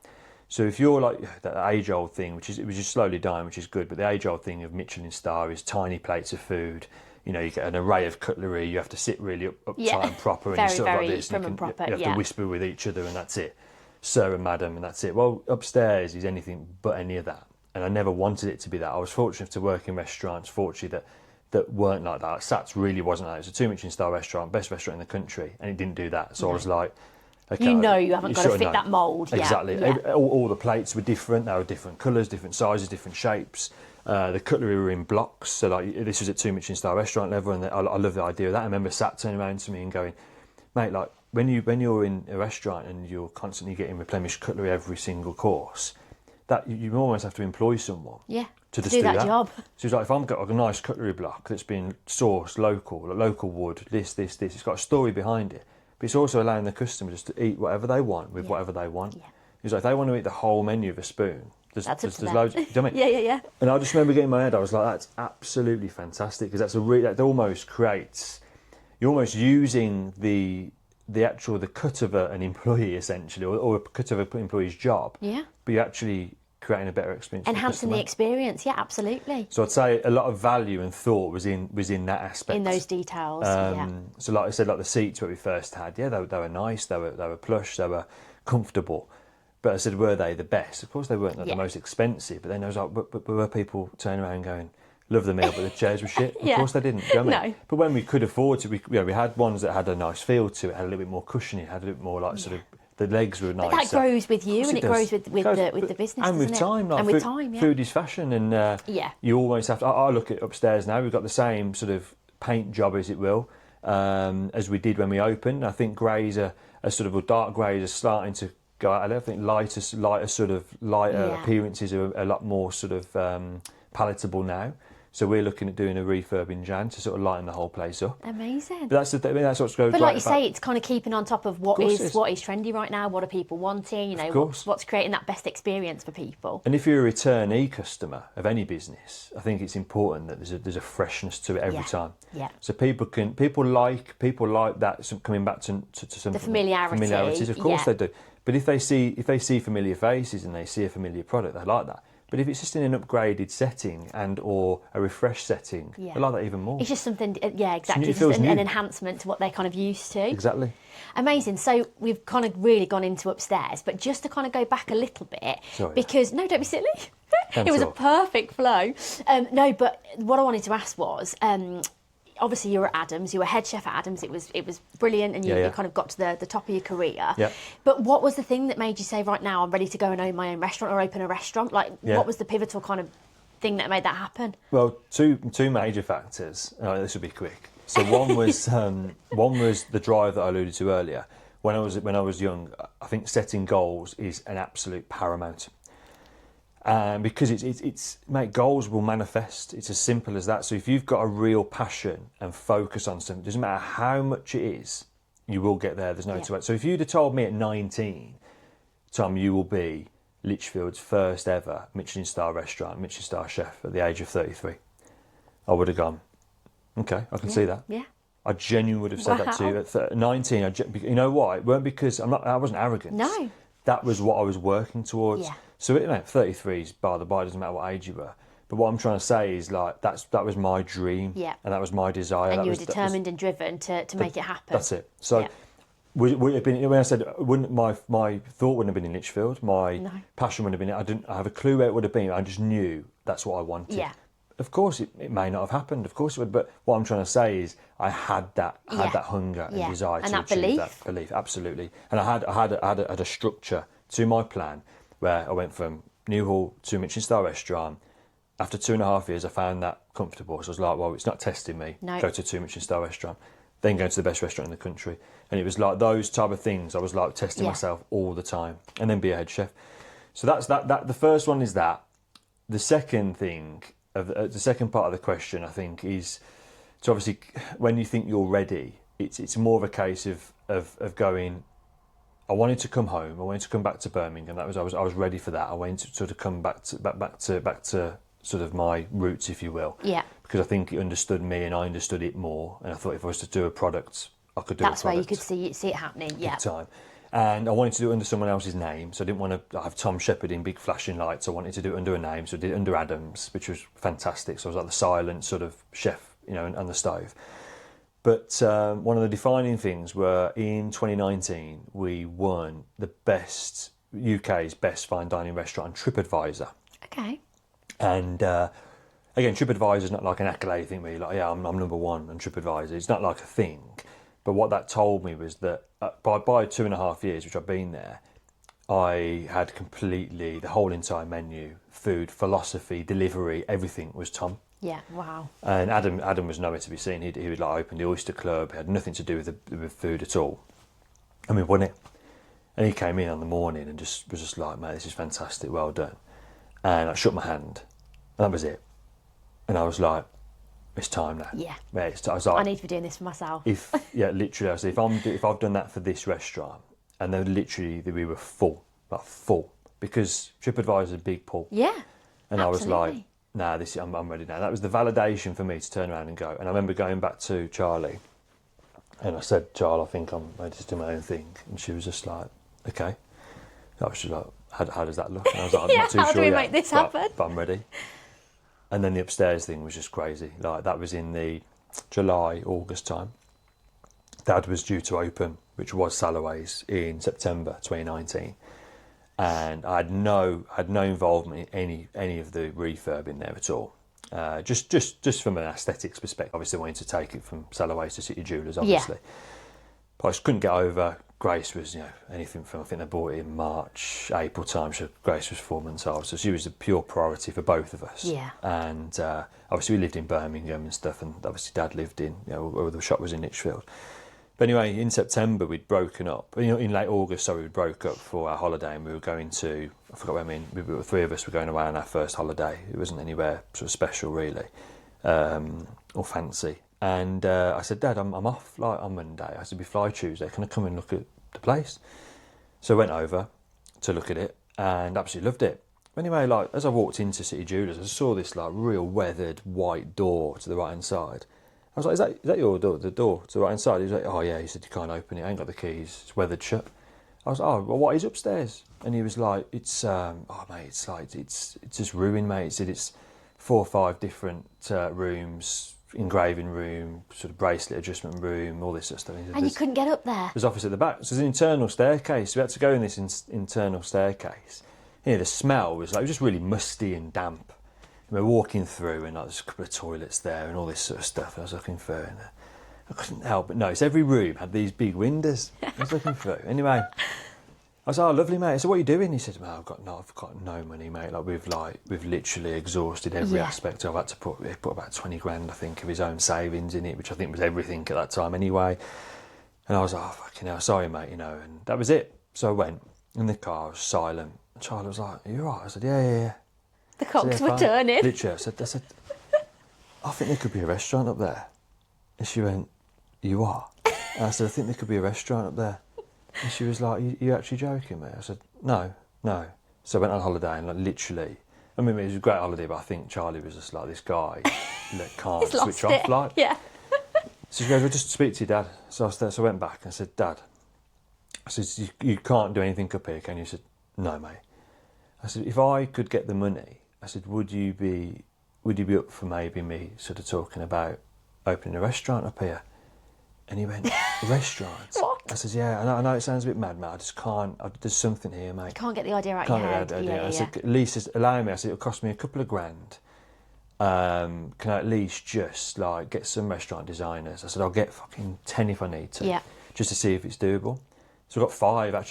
So if you're like that age-old thing, which was just slowly dying, which is good, but the age-old thing of Michelin-Starred is tiny plates of food. You get an array of cutlery. You have to sit really uptight and proper, and very, you sort of like this. prim and proper. You have to whisper with each other, and that's it. Sir and madam, and that's it. Well, upstairs is anything but any of that, and I never wanted it to be that. I was fortunate to work in restaurants, fortunately that weren't like that. Sats really wasn't like that. It's a 2 Michelin-star restaurant, best restaurant in the country, and it didn't do that. So I was like, okay, you haven't got to fit that mould. Exactly. Yeah. All the plates were different. They were different colours, different sizes, different shapes. The cutlery were in blocks. So like this was at 2 Michelin-star restaurant level, and I love the idea of that. I remember Sat turning around to me and going, mate, like when you're in a restaurant and you're constantly getting replenished cutlery every single course, that you almost have to employ someone. Yeah. To do that job. So it's like, if I've got a nice cutlery block that's been sourced local wood, this, it's got a story behind it. But it's also allowing the customer just to eat whatever they want with whatever they want. Yeah. It's like, if they want to eat the whole menu with a spoon, there's loads. Do you know what I mean? Yeah. And I just remember getting in my head, I was like, that's absolutely fantastic, because that almost creates, you're almost using the cut of an employee essentially, or a cut of an employee's job. Yeah. But you're actually creating a better experience. Enhancing the experience, yeah, absolutely. So I'd say a lot of value and thought was in that aspect. In those details, So like I said, like the seats that we first had, they were nice, they were plush, they were comfortable. But I said, were they the best? Of course they weren't the most expensive. But then I was like, but were people turning around going, love the meal, but the chairs were shit? Of course they didn't. Do you know what I mean? But when we could afford to, we had ones that had a nice feel to it, had a little bit more cushiony, had a little bit more like sort of, the legs were nice. But that grows with you, and it grows with the business, and with time. Like, and with time, yeah. Food is fashion, and you always have to. I look at upstairs now. We've got the same sort of paint job, as it will, as we did when we opened. I think greys are dark greys are starting to go out. I think lighter appearances are a lot more sort of palatable now. So we're looking at doing a refurb in Jan to sort of lighten the whole place up. Amazing. But that's what's going. But like you say, it's kind of keeping on top of what is trendy right now. What are people wanting? What's creating that best experience for people. And if you're a returnee customer of any business, I think it's important that there's a freshness to it every time. Yeah. So people like that coming back to some the familiarities. Of course they do. But if they see familiar faces and they see a familiar product, they like that. But if it's just in an upgraded setting or a refreshed setting, I like that even more. It's just something, exactly. It's just an enhancement to what they're kind of used to. Exactly. Amazing. So we've kind of really gone into upstairs, but just to kind of go back a little bit, because, no, don't be silly. It was a perfect flow. No, but what I wanted to ask was, obviously you were at Adams, you were head chef at Adams, it was brilliant, and you kind of got to the top of your career. Yeah. But what was the thing that made you say, right now I'm ready to go and own my own restaurant or open a restaurant? What was the pivotal kind of thing that made that happen? Well, two major factors. This will be quick. So one was the drive that I alluded to earlier. When I was young, I think setting goals is an absolute paramount. Because it's mate, goals will manifest. It's as simple as that. So if you've got a real passion and focus on something, it doesn't matter how much it is, you will get there. There's no two ways. So if you'd have told me at 19, Tom, you will be Lichfield's first ever Michelin-Star restaurant, Michelin-Star chef at the age of 33, I would have gone, okay, I can see that. Yeah. I genuinely would have said that to you at 19. You know why? It weren't because I wasn't arrogant. No. that was what I was working towards. Yeah. So, 33 is by the by, doesn't matter what age you were. But what I'm trying to say is, like, that was my dream. Yeah. And that was my desire. And that you were was, determined and driven to make it happen. That's it. So, Yeah. would it have been, when I said, my thought wouldn't have been in Lichfield. My passion wouldn't have been, I have a clue where it would have been. I just knew that's what I wanted. Yeah. Of course, it may not have happened. Of course it would. But what I'm trying to say is, I had that hunger and desire And to that achieve belief. that belief. Absolutely. And I had a structure to my plan where I went from Newhall to a Michelin-Starred restaurant. After 2.5 years, I found that comfortable. So I was like, well, it's not testing me. No. Go to a 2 Michelin-Starred restaurant, then go to the best restaurant in the country. And it was like those type of things. I was like testing myself all the time, and then be a head chef. So that's that. The first one is that. The second thing, the second part of the question, I think, is to obviously, when you think you're ready, it's more of a case of going. I wanted to come home. I wanted to come back to Birmingham. I was ready for that. I wanted to sort of come back to sort of my roots, if you will. Yeah. Because I think it understood me and I understood it more. And I thought if I was to do a product, I could do a product. That's where you could see it happening. Yeah. Big time. And I wanted to do it under someone else's name. So I didn't want to have Tom Shepherd in big flashing lights. I wanted to do it under a name. So I did it under Adams, which was fantastic. So I was like the silent sort of chef, on the stove. But one of the defining things were in 2019, we won the UK's best fine dining restaurant on TripAdvisor. Okay. And again, TripAdvisor is not like an accolade thing where you're like, yeah, I'm number one on TripAdvisor. It's not like a thing. But what that told me was that by 2.5 years, which I've been there, I had completely the whole entire menu, food, philosophy, delivery, everything was Tom. Yeah, wow. And Adam was nowhere to be seen. He would like open the Oyster Club. He had nothing to do with food at all. And we won it. And he came in on the morning and was just like, mate, this is fantastic, well done. And I shook my hand, and that was it. And I was like, it's time now. Yeah. I was like, I need to be doing this for myself. Literally, I said, if I've done that for this restaurant, and then literally we were full, because TripAdvisor is a big pull. Yeah. And absolutely. I was like, nah, I'm ready now. That was the validation for me to turn around and go. And I remember going back to Charlie, and I said, Charlie, I think I'm ready to do my own thing. And she was just like, okay. I was just like, how does that look? And I was like, I'm not too how sure do we yet, make this happen? But I'm ready. And then the upstairs thing was just crazy. Like, that was in the July, August time. Dad was due to open, which was Salloway's, in September 2019. And I had no involvement in any of the refurb in there at all. Just from an aesthetics perspective. Obviously, I wanted to take it from Salloway's to City Jewellers, obviously. Yeah. But I just couldn't get over. Grace was, anything from, I think they bought it in March, April time. So Grace was 4 months old. So she was a pure priority for both of us. Yeah. And obviously we lived in Birmingham and stuff. And obviously Dad lived in, where the shop was in Lichfield. But anyway, in September we'd broken up. In late August, we broke up for our holiday, and we were going to, I forgot where the three of us were going away on our first holiday. It wasn't anywhere sort of special really, or fancy. And I said, Dad, I'm off on Monday. I said, we fly Tuesday. Can I come and look at the place? So I went over to look at it and absolutely loved it. Anyway, as I walked into City Jewellers, I saw this real weathered white door to the right hand side. I was like, is that your door? The door to the right hand side? He was like, oh yeah. He said, you can't open it. I ain't got the keys. It's weathered shut. I was like, oh, well, what is upstairs? And he was like, it's mate, it's just ruined, mate. He said it's 4 or 5 different rooms. Engraving room, sort of bracelet adjustment room, all this sort of stuff. And you couldn't get up there? There's office at the back. So there's an internal staircase. We had to go in this internal staircase. The smell was just really musty and damp. And we're walking through, and there's a couple of toilets there and all this sort of stuff. And I was looking through, and I couldn't help but notice every room had these big windows. I was looking through. Anyway, I was like, oh, lovely, mate. I said, what are you doing? He said, well, I've got no money, mate. We've literally exhausted every aspect. I've had to put about 20 grand, I think, of his own savings in it, which I think was everything at that time anyway. And I was like, oh, fucking hell, sorry, mate, and that was it. So I went in the car, I was silent. And Charlie was like, are you all right? I said, yeah. The cocks were turning. Literally, I said, I think there could be a restaurant up there. And she went, you are? And I said, I think there could be a restaurant up there. And she was like, you actually joking, mate? I said, no. So I went on holiday and literally, it was a great holiday, but I think Charlie was just like this guy that can't switch off. Yeah. So she goes, well, just speak to your dad. So I went back and I said, Dad, I said, you can't do anything up here, can you? He said, no, mate. I said, if I could get the money, I said, would you be up for maybe me sort of talking about opening a restaurant up here? And he went, restaurant? What? I said, yeah, I know it sounds a bit mad, mate. I just can't. There's something here, mate. You can't get the idea out of your head. I said, at least just allow me. I said, it'll cost me a couple of grand. Can I at least just like get some restaurant designers? I said, I'll get fucking 10 if I need to, just to see if it's doable. So I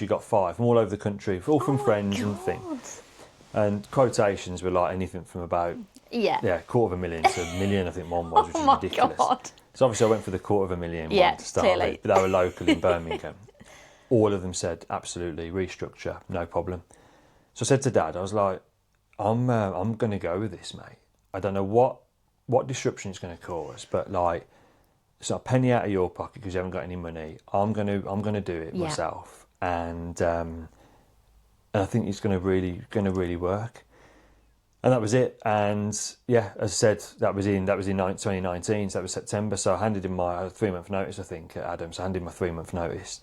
got five from all over the country, all from friends and things. And quotations were like anything from about $250,000 to $1 million, I think one was, which is ridiculous. God. So obviously I went for the $250,000 one to start clearly. with, but they were local in Birmingham. All of them said, absolutely, restructure, no problem. So I said to Dad, I was like, I'm going to go with this, mate. I don't know what disruption it's going to cause, but like, it's not a penny out of your pocket because you haven't got any money. I'm going to do it myself, and I think it's going to really work. And that was it. And yeah, as I said, that was in 2019. So that was September. So I handed in my 3-month notice, I think, at Adams. I handed in my 3-month notice.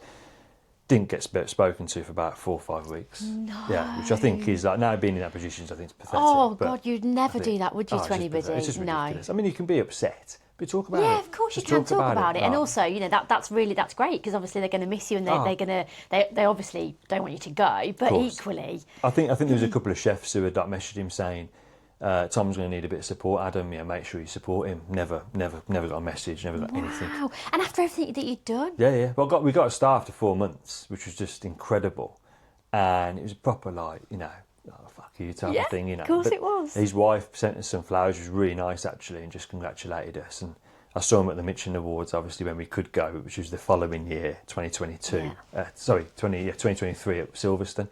Didn't get spoken to for about 4 or 5 weeks. No. Yeah, which I think is like, now being in that position, I think it's pathetic. Oh God, you'd never do that, would you, to anybody? It's just ridiculous. No. I mean, you can be upset, but talk about it. Yeah, of course you can talk about it. And also, you know, that's great because obviously they're going to miss you and they obviously don't want you to go, but equally, I think there was a couple of chefs who had like messaged him saying, Tom's going to need a bit of support, Adam. Yeah, make sure you support him. Never got a message. Never got anything. Wow! And after everything that you'd done. Yeah. Well, we got a staff after 4 months, which was just incredible, and it was proper like, you know, oh, fuck you type of thing, you know. Of course it was. His wife sent us some flowers, which was really nice actually, and just congratulated us. And I saw him at the Michelin Awards, obviously when we could go, which was the following year, 2022. 2023 at Silverstone.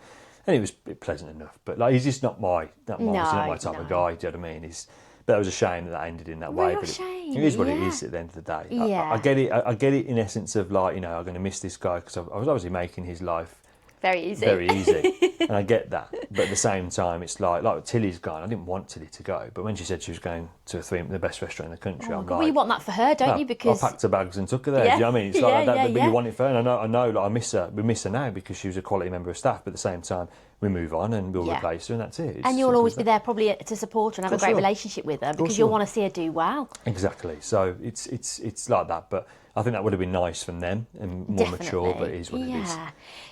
And it was pleasant enough, but like he's just not my type of guy. Do you know what I mean? But it was a shame that ended in that way. But it is what it is at the end of the day. Yeah. I get it. I get it in essence of like, you know, I'm going to miss this guy because I was obviously making his life very easy, and I get that. But at the same time, it's like Tilly's gone. I didn't want Tilly to go, but when she said she was going to the best restaurant in the country, I'm like, well, you want that for her, don't you? Because I packed her bags and took her there. Do you know what I mean? It's like that, but you want it for her. And I know, like I miss her. We miss her now because she was a quality member of staff. But at the same time, we move on and we'll replace her, and that's it. And you'll always be there, probably to support her and have a great relationship with her because you'll want to see her do well. Exactly. So it's like that, but I think that would have been nice from them and more mature, but it is what it is.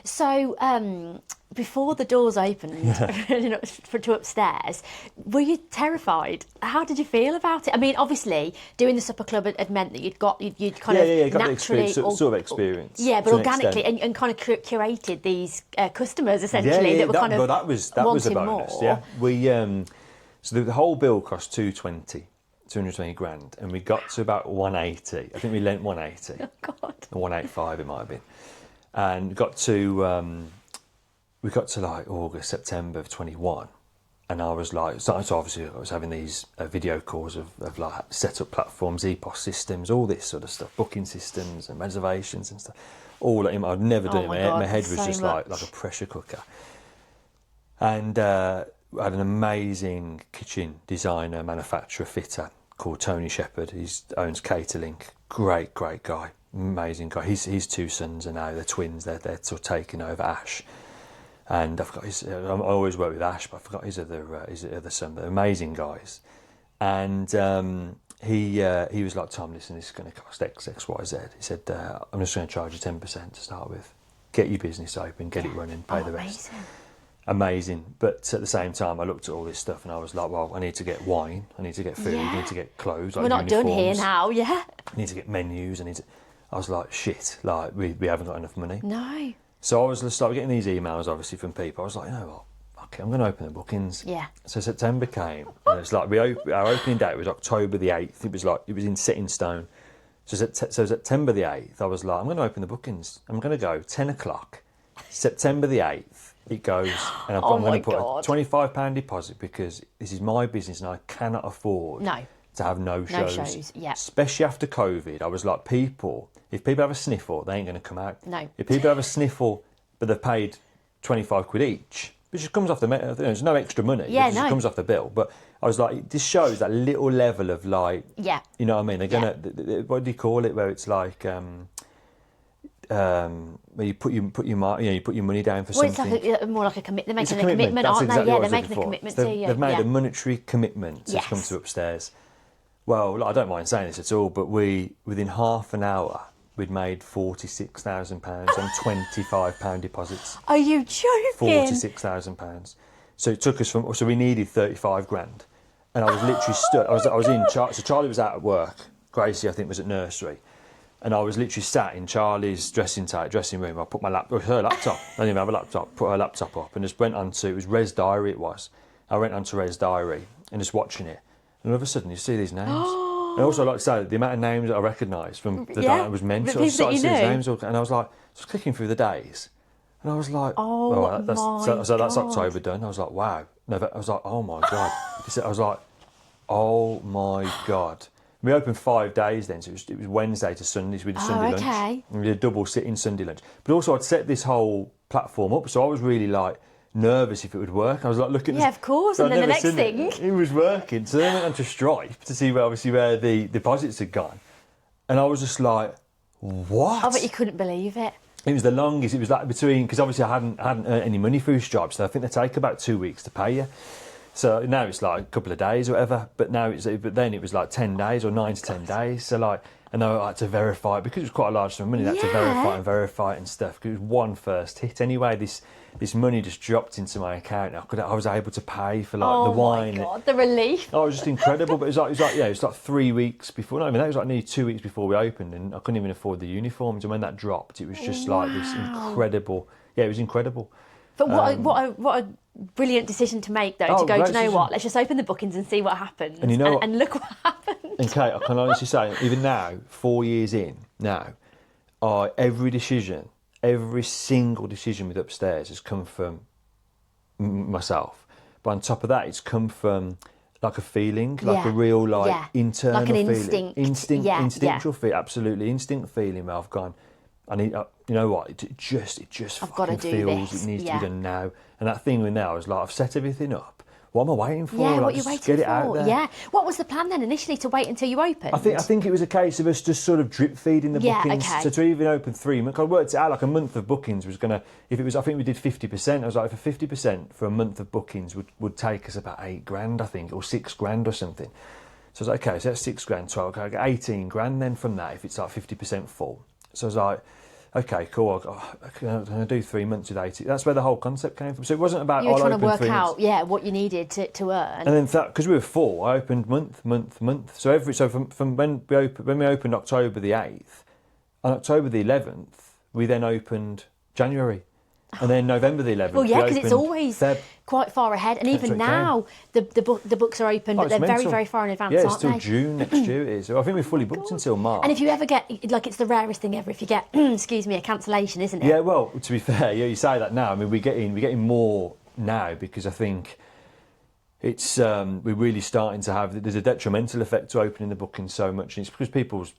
So before the doors opened to upstairs, were you terrified? How did you feel about it? I mean, obviously, doing the supper club had meant that you'd got naturally sort of experience. Yeah, but organically and kind of curated these customers essentially that were kind of that was a bonus. More. Yeah, we so the whole bill cost 220 grand, and we got to about 180. I think we lent 180. Oh God. 185 it might have been, and got to like August, September of 21, and I was like, so obviously I was having these video calls of like set up platforms, EPOS systems, all this sort of stuff, booking systems and reservations and stuff. All that I'd never done it. My head was just like a pressure cooker. And I had an amazing kitchen designer, manufacturer, fitter called Tony Shepherd. He owns Caterlink. Great guy, amazing guy. His 2 sons are now, they're twins. They're sort of taking over Ash. And I forgot I always work with Ash, but I forgot his other son. They're amazing guys. And he was like, Tom, listen, this is going to cost X, Y, Z. He said, I'm just going to charge you 10% to start with. Get your business open, get it running, pay the rest. Amazing. But at the same time, I looked at all this stuff and I was like, well, I need to get wine, I need to get food, I need to get clothes. We're not done here now, I need to get menus, I was like, shit, like we haven't got enough money. No. So I was just like getting these emails, obviously, from people. I was like, you know what, okay, I'm going to open the bookings. Yeah. So September came, and it's like our opening date was October the 8th. It was set in stone. So September the 8th, I was like, I'm going to open the bookings. I'm going to go 10 o'clock. September the 8th, it goes, and I'm going to put a £25 deposit because this is my business and I cannot afford to have no shows. No shows, yeah. Especially after COVID, I was like, if people have a sniffle, they ain't going to come out. No. If people have a sniffle, but they've paid 25 quid each, which just comes off there's no extra money. It just comes off the bill. But I was like, this shows that little level of like, you know what I mean? They're going to, what do you call it? Where it's like, where you put your money down for Well, something. it's like more like a commitment. They're making It's a commitment, That's aren't exactly they? Yeah, what I they're was making a looking for. commitment So to you. they've made yeah. a monetary commitment to come to upstairs. Well, I don't mind saying this at all, but within half an hour, we'd made £46,000 on £25 deposits. Are you joking? £46,000. So it took us so we needed 35 grand. And I was literally stood, I was in charge, so Charlie was out at work, Gracie I think was at nursery, and I was literally sat in Charlie's dressing room. I put her laptop, I didn't even have a laptop, put her laptop up and just went onto, it was Res Diary I went onto Res Diary and just watching it, and all of a sudden you see these names. And also, like I say, the amount of names that I recognised from the day I was mental, I started seeing these names, and I was like, just clicking through the days, and I was like, that's October done. I was like, wow. I was like, oh my God. I was like, oh my God. We opened 5 days then, so it was Wednesday to Sunday, so we did Sunday lunch. And we did a double sit-in Sunday lunch. But also I'd set this whole platform up, so I was really like nervous if it would work. I was like looking at of course, so and then the next thing. It was working. So then I went onto Stripe to see where the deposits had gone. And I was just like, what? I bet you couldn't believe it. It was the longest. It was like between, because obviously I hadn't earned any money through Stripe, so I think they take about 2 weeks to pay you. So now it's like a couple of days or whatever, but then it was like 10 days or 9 to 10 days. So like, and I had to verify it because it was quite a large sum of money. I had to verify it and stuff. Because it was one first hit anyway. This money just dropped into my account. I was able to pay for like the wine. Oh my God, the relief! Oh, it was just incredible. But it was like 3 weeks before. No, I mean that was like nearly 2 weeks before we opened, and I couldn't even afford the uniforms. And when that dropped, it was just like this incredible. Yeah, it was incredible. But what a brilliant decision to make, though, to go, do you know what, let's just open the bookings and see what happens. And, and look what happened. And Kate, I can honestly say, even now, 4 years in, every single decision with upstairs has come from myself. But on top of that, it's come from like a feeling, like a real internal like an feeling. Instinctual feeling, absolutely. Instinct feeling where I've gone, I need, you know what? It just fucking feels it needs to be done now. And that thing with now is like, I've set everything up. What am I waiting for? Yeah, like, what are you waiting for? It out there. Yeah. What was the plan then initially, to wait until you opened? I think it was a case of us just sort of drip feeding the bookings. Okay. So to even open 3 months, I worked it out like a month of bookings was gonna. If it was, I think we did 50%. I was like, for 50% for a month of bookings would take us about 8 grand, I think, or 6 grand or something. So I was like, okay, so that's 6 grand, 12. Okay, I get 18 grand then from that if it's like 50% full. So I was like, okay, cool. I'm going to do 3 months with 80. That's where the whole concept came from. So it wasn't about you were trying to work 3 out, what you needed to earn. And then because we were 4, I opened month. So from when we opened October the 8th, on October the 11th, we then opened January. And then November the 11th. Well, yeah, because it's always quite far ahead. And even now, the books are open, but they're very, very far in advance, aren't they? Yeah, it's till June next year it is. So I think we're fully booked until March. And if you ever get, like, it's the rarest thing ever if you get, a cancellation, isn't it? Yeah, well, to be fair, you say that now. I mean, we're getting more now because I think it's we're really starting to have, there's a detrimental effect to opening the bookings so much. And it's because people's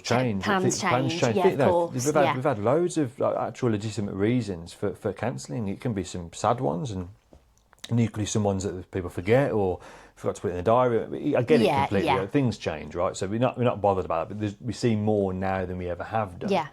change. Plans change. Yeah, of course. We've had loads of actual legitimate reasons for cancelling. It can be some sad ones and equally some ones that people forget or forgot to put in the diary. I get it completely. Yeah. Things change, right? So we're not bothered about it. But we see more now than we ever have done. Yeah.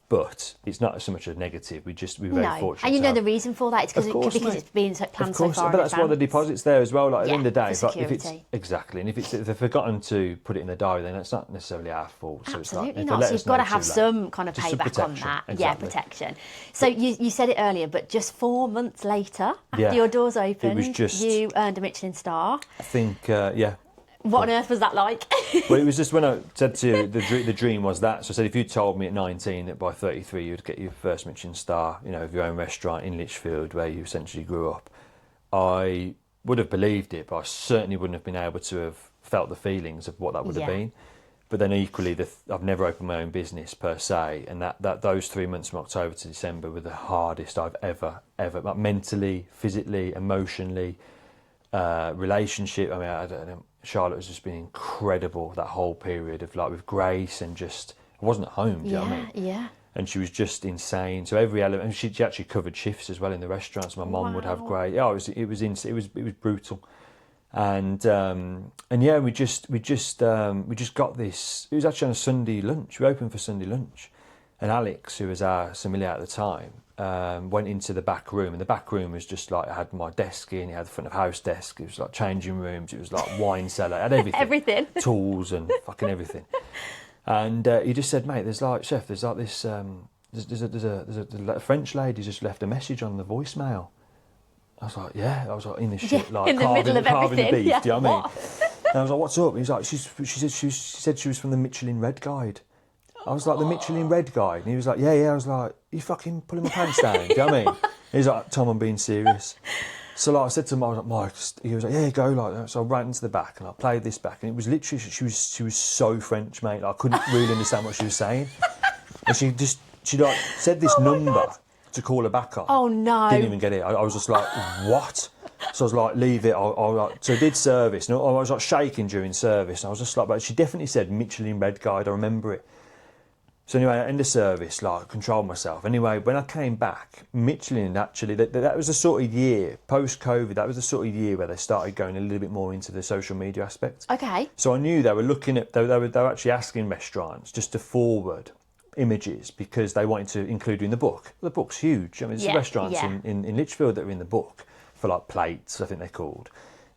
But it's not so much a negative. We're very fortunate. And you know the reason for that? It's because it's been planned so far in But that's why the deposit's there as well. Like at the end of the day, security. if it's exactly, and if they've forgotten to put it in the diary, then it's not necessarily our fault. So Absolutely it's not. So you've got to have some kind of just some payback on protection. that. Exactly. Yeah, protection. So you said it earlier, but just 4 months later, after your doors opened, you earned a Michelin-Star. I think, What on earth was that like? Well, it was just when I said to you, the dream was that. So I said, if you told me at 19 that by 33 you'd get your first Michelin-Star, of your own restaurant in Lichfield where you essentially grew up, I would have believed it, but I certainly wouldn't have been able to have felt the feelings of what that would have been. But then equally, I've never opened my own business per se, and that those 3 months from October to December were the hardest I've ever, like mentally, physically, emotionally, relationship. I mean, I don't know. Charlotte has just been incredible that whole period of with Grace and just I wasn't at home. Do you know what I mean? Yeah. And she was just insane. So every element, and she actually covered shifts as well in the restaurants. My mum would have great. Yeah, it was brutal. And we just got this. It was actually on a Sunday lunch. We opened for Sunday lunch, And Alex, who was our sommelier at the time, went into the back room, and the back room was just like, it had my desk in, it had the front of house desk, it was like changing rooms, it was like wine cellar, it had everything. Everything. Tools and fucking everything. And he just said, mate, there's like, chef, there's like this, there's a French lady just left a message on the voicemail. I was like, yeah. I was like, in the shit, like in the middle of carving the everything. beef, Yeah. do you know what I mean? What? And I was like, what's up? He's like, she said she was from the Michelin Red Guide. I was like, the Michelin Red Guide? And he was like, yeah. I was like, you fucking pulling my pants down, do you know what I mean? He's like, Tom, I'm being serious. So like I said to him, I was like, Mike, he was like, yeah, go like that. So I ran into the back and I played this back, and it was literally, she was so French, mate. I couldn't really understand what she was saying. And she like said this number to call her back on. Oh no. Didn't even get it. I was just like, what? So I was like, leave it. So I did service. And I was like shaking during service. And I was just like, but she definitely said Michelin Red Guide. I remember it. So anyway, at end of service, like, I controlled myself. Anyway, when I came back, Michelin actually, that was the sort of year, post-COVID, that was the sort of year where they started going a little bit more into the social media aspect. Okay. So I knew they were looking at, they were actually asking restaurants just to forward images because they wanted to include you in the book. The book's huge. I mean, there's restaurants in Lichfield that are in the book for like plates, I think they're called.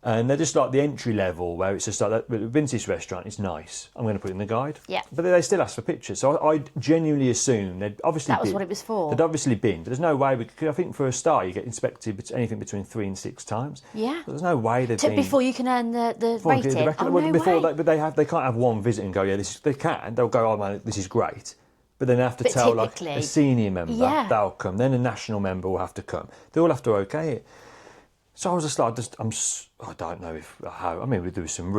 And they're just like the entry level where it's just like, we've been to this restaurant, it's nice, I'm going to put it in the guide. Yeah. But they still ask for pictures. So I genuinely assumed they'd obviously That was what it was for. They'd obviously been, but there's no way, I think for a start you get inspected anything between 3 and 6 times. Yeah. But there's no way they've been... Before you can earn the rating? They can't have one visit and go, yeah, they can. They'll go, oh man, this is great. But then they have to tell like a senior member, they'll come. Then a national member will have to come. They all have to okay it. So I was just like, I don't know how. I mean, there was some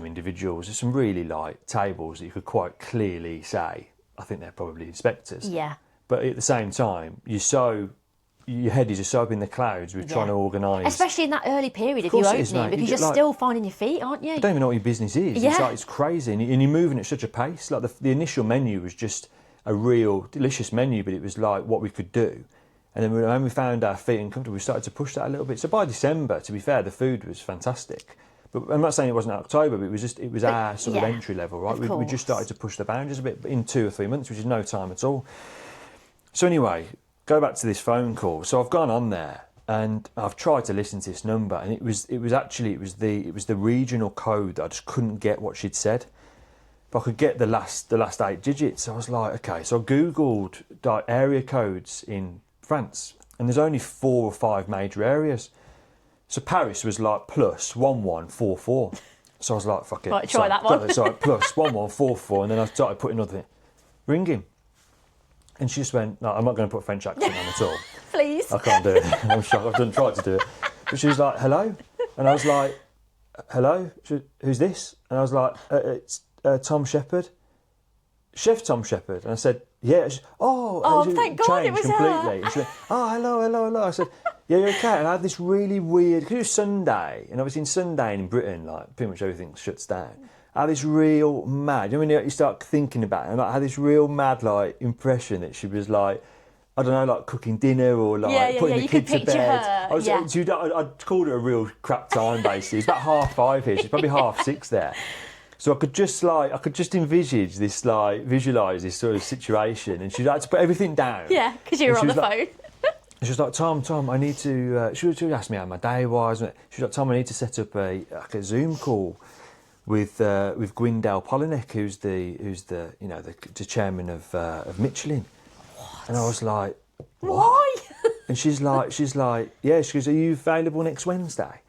individuals, there's some really like tables that you could quite clearly say, I think they're probably inspectors. Yeah. But at the same time, your head is just so up in the clouds with trying to organise. Especially in that early period of you opening, because you're still finding your feet, aren't you? I don't even know what your business is. Yeah. It's crazy, and you're moving at such a pace. Like the initial menu was just a real delicious menu, but it was like what we could do. And then when we found our feet and comfortable, we started to push that a little bit. So by December, to be fair, the food was fantastic. But I'm not saying it wasn't October, but it was our sort of entry level, right? We just started to push the boundaries a bit in 2 or 3 months, which is no time at all. So anyway, go back to this phone call. So I've gone on there and I've tried to listen to this number, and it was the regional code that I just couldn't get what she'd said. But I could get the last 8 digits. So I was like, okay. So I googled area codes in France, and there's only 4 or 5 major areas. So Paris was like plus 1144. So I was like, fuck it. Right, try that one. So plus 1144, and then I started putting another thing. Ring him. And she just went, no, I'm not going to put a French accent on at all. Please. I can't do it. I'm sure I've tried to do it. But she was like, hello? And I was like, hello? Who's this? And I was like, it's Tom Shepherd. Chef Tom Shepherd. And I said, yeah. Thank God it was completely. her. She went, hello. I said, yeah, you're okay. And I had this really weird, because it was Sunday, and obviously in Sunday in Britain, like pretty much everything shuts down. I had this real mad, you know when you start thinking about it, and I had this real mad like impression that she was like, I don't know, like cooking dinner or like putting the kids to bed. I called her a real crap time basically. It's about 5:30 here, she's probably 6:30 there. So I could just envisage this, like, visualise this sort of situation, and she'd had to put everything down. Yeah, because you were on the phone. She was like, Tom, I need to. She asked me how my day was. She was like, Tom, I need to set up a Zoom call with Gwendal Polinek, who's the chairman of Michelin. What? And I was like, what? Why? And she's like, yeah. She goes, are you available next Wednesday?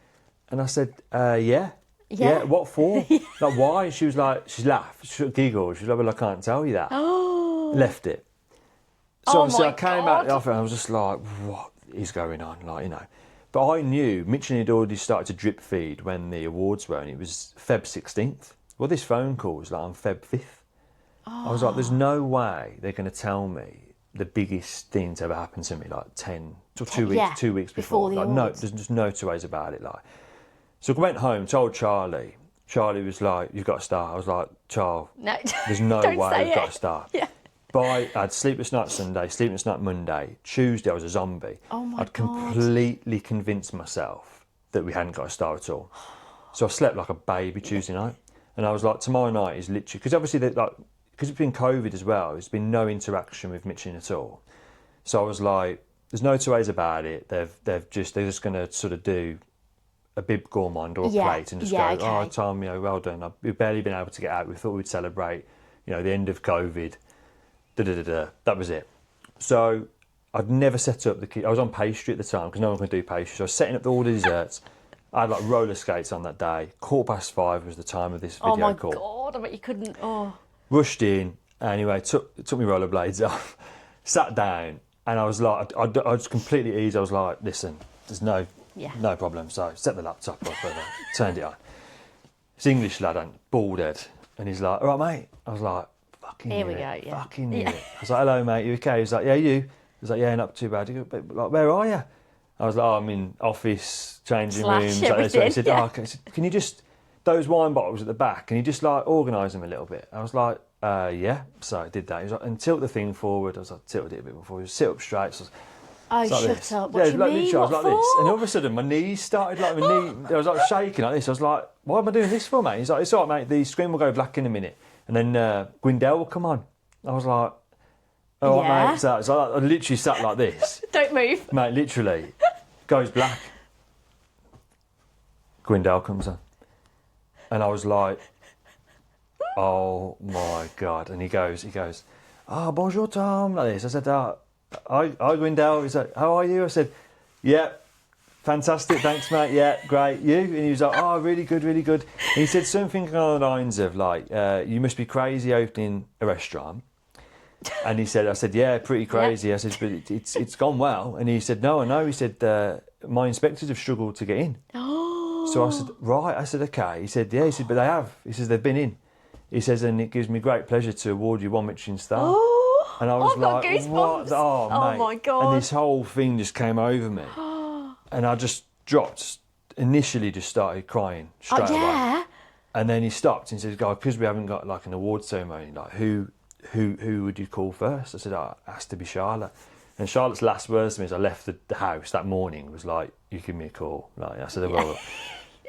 And I said, yeah. Yeah, what for? Like, why? She was like, she laughed, she giggled. She was like, well, I can't tell you that. Left it. So obviously I came out the office and I was just like, what is going on? Like, you know. But I knew Michelin had already started to drip feed when the awards were, and it was Feb 16th. Well, this phone call was like on Feb 5th. I was like, there's no way they're going to tell me the biggest thing to ever happen to me, like 2 weeks before. The like, no, there's just no 2 ways about it. Like, so I went home, told Charlie. Charlie was like, you've got to start. I was like, Charles, no, there's no way you've got to start. Yeah. But I had sleepless night Sunday, sleepless night Monday. Tuesday I was a zombie. Oh my God. I'd completely convinced myself that we hadn't got a star at all. So I slept like a baby Tuesday night. And I was like, tomorrow night is literally... Because obviously, because it's been COVID as well, there's been no interaction with Michelin at all. So I was like, there's no two ways about it. They're just going to sort of do a bib gourmand or a plate and just go, okay. oh, Tom, well done. We've barely been able to get out. We thought we'd celebrate, the end of COVID. That was it. So I'd never set up I was on pastry at the time because no one could do pastry. So I was setting up all the desserts. I had like roller skates on that day. 5:15 was the time of this video call. Oh my God, I bet you couldn't. Oh. Rushed in. Anyway, took my rollerblades off, sat down, and I was like, I was completely easy. I was like, listen, there's no problem. So I set the laptop up and turned it on. This English lad, bald head, and he's like, all right, mate. I was like, fucking Here knew we it. go, yeah. Fucking knew it. I was like, hello, mate, you okay? He was like, yeah, you? I was like, yeah, not too bad. He goes, but, like, where are you? I was like, I'm in office, changing rooms. Like this. So he said, okay. He said, can you just, those wine bottles at the back, can you just like organise them a little bit? I was like, yeah. So I did that. He was like, and tilt the thing forward. I was like, tilted it a bit before. He was sit up straight. So Oh, like shut this. up. What do you like mean? literally, I was What like this. for? And all of a sudden, my knees started like, I was like shaking like this. I was like, why am I doing this for, mate? He's like, it's all right, mate. The screen will go black in a minute. And then Gwendell will come on. I was like, all right, mate. So I literally sat like this. Don't move. Mate, literally. Goes black. Gwendell comes on. And I was like, oh my God. And he goes, bonjour, Tom, like this. I said, hi, Gwendell. He said, how are you? I said, yeah, fantastic, thanks, mate. Yeah, great. You? And he was like, oh, really good, really good. And he said something along the lines of like, you must be crazy opening a restaurant. And he said, I said, yeah, pretty crazy. I said, but it's gone well. And he said, no, I know. He said, my inspectors have struggled to get in. So I said, right. I said, okay. He said, yeah. He said, but they have. He says, they've been in. He says, and it gives me great pleasure to award you 1 Michelin-Star. And I was I've got like, goosebumps. what? Oh, mate. My God. And this whole thing just came over me. And I just dropped, initially just started crying straight away. And then he stopped and says, guys, because we haven't got like an award ceremony, like who would you call first? I said, it has to be Charlotte. And Charlotte's last words to me as I left the house that morning was like, you give me a call. Like I said, well.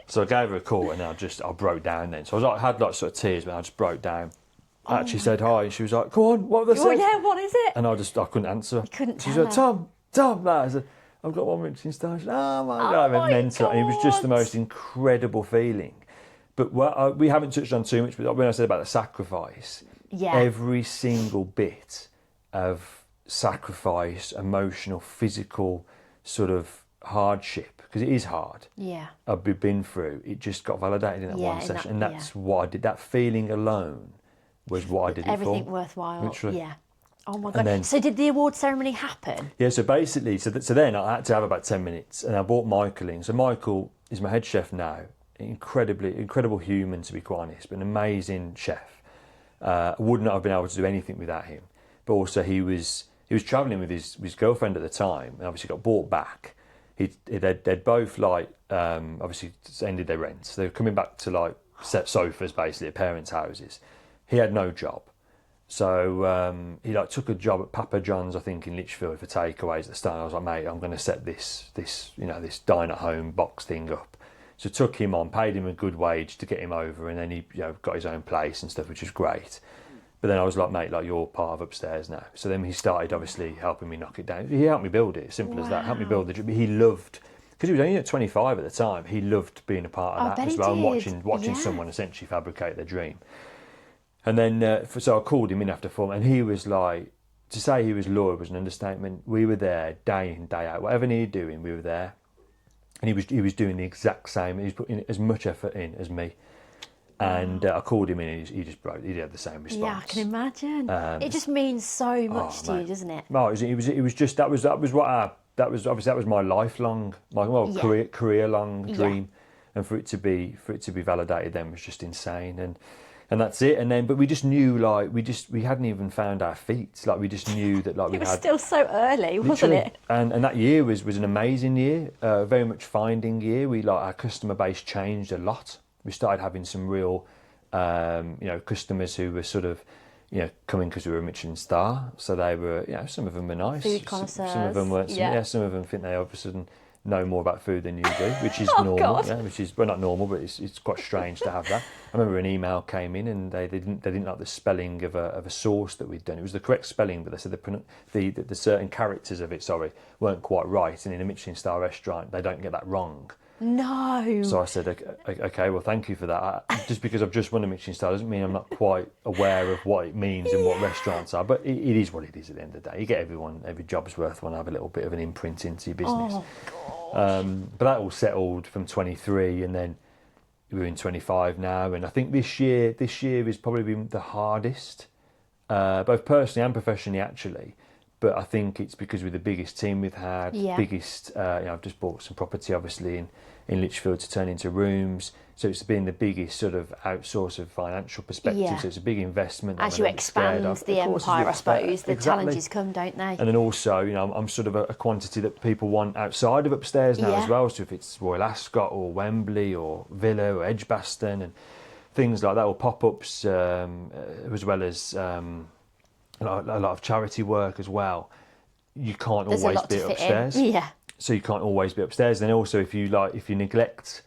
So I gave her a call and I broke down then. So I had like sort of tears, but I just broke down. I actually said hi and she was like, come on, what have they said? Oh yeah, what is it? And I couldn't answer. You couldn't She tell was like, Tom. Like, I said, I've got 1 Michelin-Star. She said, oh my God, I went mental. And it was just the most incredible feeling. But we haven't touched on too much, but when I said about the sacrifice, every single bit of sacrifice, emotional, physical sort of hardship, because it is hard. Yeah. I've been through. It just got validated in that one session, and that's what I did. That feeling alone was what I did it for. Everything worthwhile. Literally. Yeah. Oh my God. So did the award ceremony happen? Yeah. So basically, so then I had to have about 10 minutes, and I brought Michael in. So Michael is my head chef now. Incredible human, to be quite honest, but an amazing chef. I would not have been able to do anything without him. But also he was travelling with his girlfriend at the time, and obviously got brought back. They'd both like obviously ended their rent. So they were coming back to like set sofas basically at parents' houses. He had no job, so he like took a job at Papa John's, I think, in Lichfield for takeaways at the start. I was like, mate, I'm going to set this this dine at home box thing up. So took him on, paid him a good wage to get him over, and then he got his own place and stuff, which was great. But then I was like, mate, like you're part of upstairs now. So then he started obviously helping me knock it down. He helped me build it, simple as that. Helped me build the job. He loved, because he was only at 25 at the time, he loved being a part of that as well, and watching someone essentially fabricate their dream. And then, so I called him in after 4, and he was like, to say he was loyal was an understatement. We were there day in, day out. Whatever he needed doing, we were there. And he was doing the exact same. He was putting as much effort in as me. And I called him in, and he just broke. He had the same response. Yeah, I can imagine. It just means so much to you, doesn't it? No, it was just that was my lifelong, career long dream, and for it to be validated then was just insane. And that's it. And then, but we just knew, like, we hadn't even found our feet. Like, we just knew that, like, it was still so early, wasn't it? And that year was an amazing year, very much finding year. Our customer base changed a lot. We started having some real, customers who were sort of, coming because we were a Michelin-Star. So they were, some of them were nice. Food connoisseurs. Some of them weren't. Yeah. Some of them think they all of a sudden know more about food than you do, which is Oh, normal. God. Yeah, which is, well, not normal, but it's quite strange to have that. I remember an email came in and they didn't like the spelling of a sauce that we'd done. It was the correct spelling, but they said the certain characters of it, weren't quite right. And in a Michelin-Star restaurant, they don't get that wrong. No. So I said, okay, well, thank you for that. Just because I've just won a Michelin-Star doesn't mean I'm not quite aware of what it means and what restaurants are. But it is what it is at the end of the day. You get every job's worth want to have a little bit of an imprint into your business. Oh, God. But that all settled from 23, and then we're in 25 now. And I think this year has probably been the hardest, both personally and professionally, actually. But I think it's because we're the biggest team we've had, biggest. I've just bought some property, obviously, in Lichfield to turn into rooms. So it's been the biggest sort of outsource of financial perspective. Yeah. So it's a big investment. As you expand the empire, I suppose, the challenges come, don't they? And then also, I'm sort of a quantity that people want outside of upstairs now as well. So if it's Royal Ascot or Wembley or Villa or Edgbaston and things like that, or pop-ups, as well as a lot of charity work as well. You can't always be upstairs. Yeah. So you can't always be upstairs. Then also, if you're not neglecting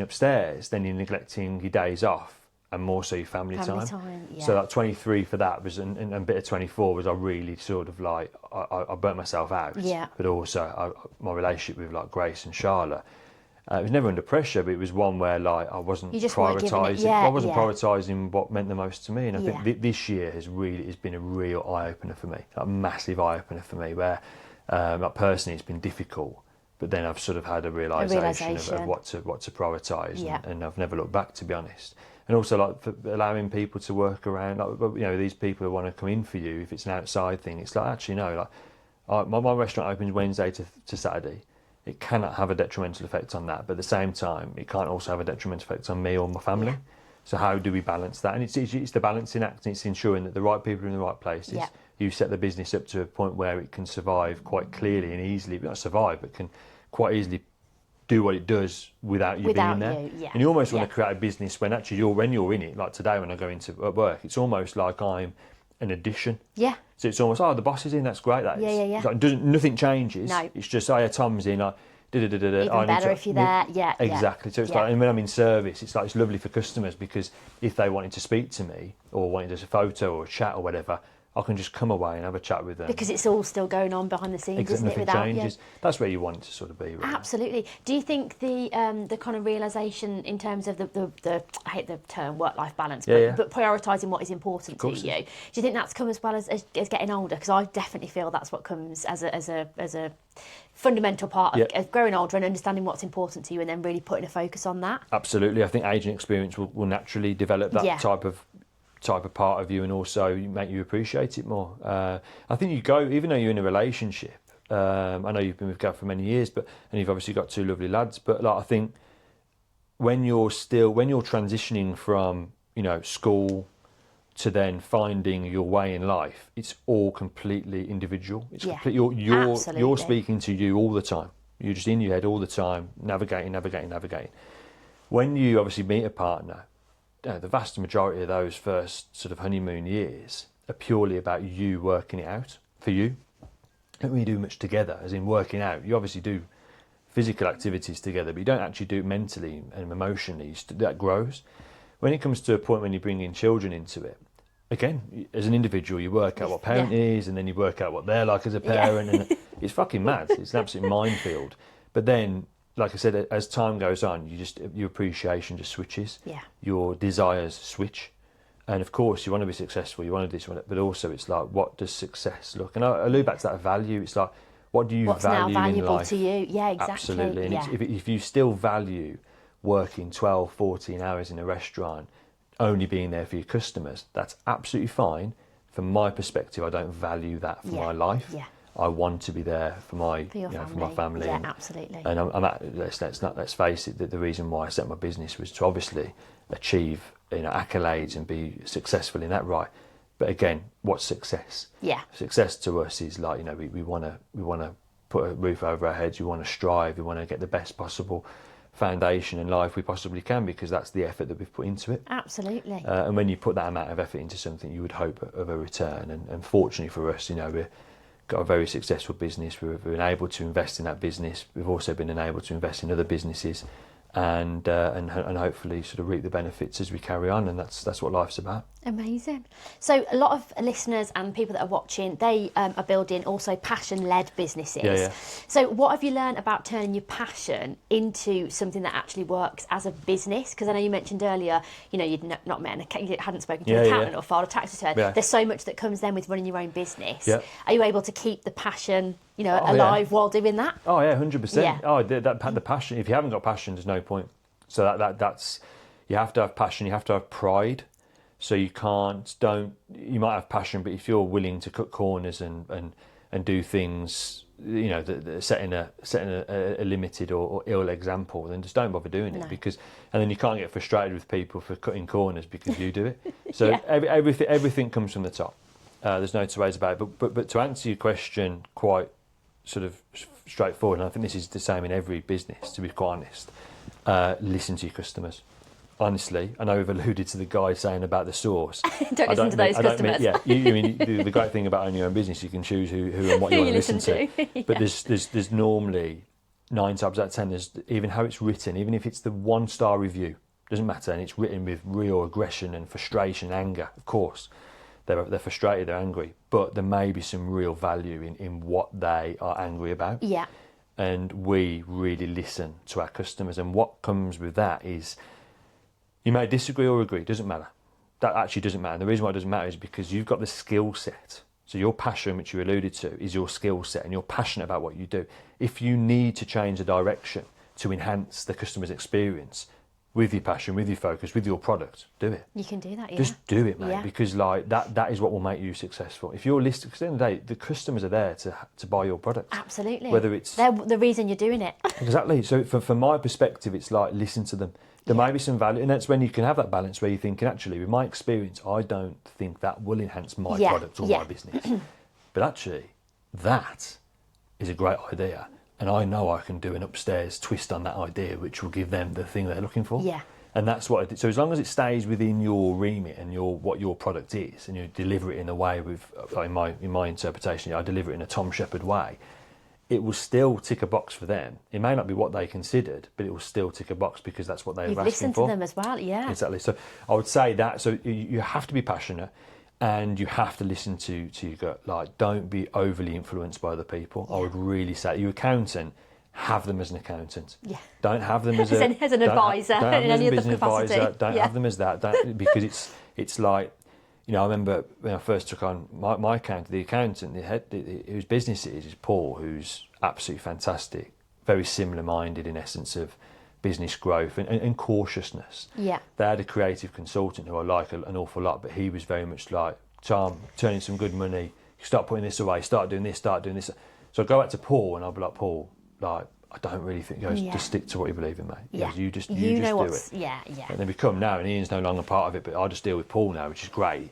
upstairs, then you're neglecting your days off and more so your family time. Yeah. So that 23 for that was, and a bit of 24 was, I really sort of like, I burnt myself out. Yeah. But also my relationship with like Grace and Charlotte, it was never under pressure, but it was one where like I wasn't prioritising. I wasn't prioritising what meant the most to me, and I think this year has been a real eye opener for me, a massive eye opener for me. Where, like personally, it's been difficult, but then I've sort of had a realisation of what to prioritise, and I've never looked back, to be honest. And also like for allowing people to work around, like, these people who want to come in for you, if it's an outside thing, it's like actually no, like my restaurant opens Wednesday to Saturday. It cannot have a detrimental effect on that, but at the same time, it can't also have a detrimental effect on me or my family. Yeah. So how do we balance that? And it's the balancing act, and it's ensuring that the right people are in the right places. Yeah. You set the business up to a point where it can survive quite clearly and easily, not survive, but can quite easily do what it does without you being there. And you almost want to create a business when actually when you're in it, like today when I go into work, it's almost like I'm an addition. Yeah. So it's almost, the boss is in, that's great, that is. Yeah. It's like, nothing changes. No. It's just, Tom's in, Even better if you're there, Exactly. So it's like, and when I'm in service, it's like, it's lovely for customers, because if they wanted to speak to me or wanted a photo or a chat or whatever, I can just come away and have a chat with them. Because it's all still going on behind the scenes, isn't it? Nothing changes. That's where you want it to sort of be, really. Absolutely. Do you think the kind of realisation in terms of the I hate the term work-life balance, but prioritising what is important to you, do you think that's come as well as getting older? Because I definitely feel that's what comes as a fundamental part of growing older and understanding what's important to you, and then really putting a focus on that. Absolutely. I think age and experience will naturally develop that type of part of you, and also make you appreciate it more. I think even though you're in a relationship, I know you've been with Gav for many years, and you've obviously got two lovely lads, but like, I think when you're transitioning from school to then finding your way in life, it's all completely individual. It's you're speaking to you all the time. You're just in your head all the time, navigating. When you obviously meet a partner, the vast majority of those first sort of honeymoon years are purely about you working it out for you. Don't really do much together, as in working out. You obviously do physical activities together, but you don't actually do it mentally and emotionally. That grows. When it comes to a point when you bring in children into it, again, as an individual, you work out what parent is, and then you work out what they're like as a parent, and it's fucking mad. It's an absolute minefield. But then, like I said, as time goes on, your appreciation just switches. Yeah. Your desires switch. And of course, you want to be successful, you want to do this, but also it's like, what does success look? And I allude back to that value. It's like, what do you value in life? What's now valuable to you? Yeah, exactly. Absolutely. And if you still value working 12, 14 hours in a restaurant, only being there for your customers, that's absolutely fine. From my perspective, I don't value that for my life. Yeah. I want to be there for my family. Yeah, absolutely. And let's face it, that the reason why I set my business was to obviously achieve accolades and be successful in that, right? But again, what's success? Yeah. Success to us is like, we want to put a roof over our heads. We want to strive. We want to get the best possible foundation in life we possibly can, because that's the effort that we've put into it. Absolutely. And when you put that amount of effort into something, you would hope of a return. And fortunately for us, we're got a very successful business. We've been able to invest in that business. We've also been able to invest in other businesses, and hopefully sort of reap the benefits as we carry on. And that's what life's about. Amazing. So a lot of listeners and people that are watching, they are building also passion-led businesses. Yeah. So what have you learned about turning your passion into something that actually works as a business? Because I know you mentioned earlier, you'd not met you hadn't spoken to an accountant or filed a tax return. Yeah. There's so much that comes then with running your own business. Yeah. Are you able to keep the passion, alive while doing that? Oh yeah, 100%. Yeah. Oh, the passion. If you haven't got passion, there's no point. So that's you have to have passion. You have to have pride. So you might have passion, but if you're willing to cut corners and do things, that setting a limited or ill example, then just don't bother doing it, and then you can't get frustrated with people for cutting corners because you do it. So everything comes from the top. There's no two ways about it. But to answer your question quite sort of straightforward, and I think this is the same in every business, to be quite honest, listen to your customers. Honestly, I know we've alluded to the guy saying about the sauce. don't listen to those customers. The great thing about owning your own business, you can choose who and what you want to listen to. But there's normally 9 times out of 10, there's even how it's written, even if it's the 1-star review, doesn't matter, and it's written with real aggression and frustration, anger. Of course, they're frustrated, they're angry, but there may be some real value in what they are angry about. Yeah. And we really listen to our customers, and what comes with that is, you may disagree or agree, doesn't matter. That actually doesn't matter. And the reason why it doesn't matter is because you've got the skill set. So your passion, which you alluded to, is your skill set, and you're passionate about what you do. If you need to change the direction to enhance the customer's experience with your passion, with your focus, with your product, do it. You can do that, yeah. Just do it, mate, because that is what will make you successful. If you're listed, because at the end of the day, the customers are there to buy your product. Absolutely. Whether it's... They're the reason you're doing it. Exactly. So from my perspective, it's like, listen to them. There may be some value, and that's when you can have that balance where you're thinking, actually, with my experience, I don't think that will enhance my product or my business. But actually, that is a great idea, and I know I can do an upstairs twist on that idea, which will give them the thing they're looking for. Yeah. And that's what I did. So as long as it stays within your remit and what your product is, and you deliver it in a way in my interpretation, I deliver it in a Tom Shepherd way, it will still tick a box for them. It may not be what they considered, but it will still tick a box because that's what they were asking for. You've listened to them as well, yeah. Exactly. So I would say that. So you have to be passionate, and you have to listen to your gut. Like, don't be overly influenced by other people. Yeah. I would really say, your accountant, have them as an accountant. Yeah. Don't have them as an advisor in any other capacity. Don't have them as that. Because it's like, I remember when I first took on my accountant, the accountant, the head, whose business it is Paul, who's absolutely fantastic, very similar-minded in essence of business growth and cautiousness. Yeah. They had a creative consultant who I like an awful lot, but he was very much like, Tom, turn in some good money, start putting this away, start doing this. So I go back to Paul and I'll be like, Paul, like, I don't really think, just stick to what you believe in, mate. Yeah. You just do it. Yeah. And then we come now, and Ian's no longer part of it, but I just deal with Paul now, which is great.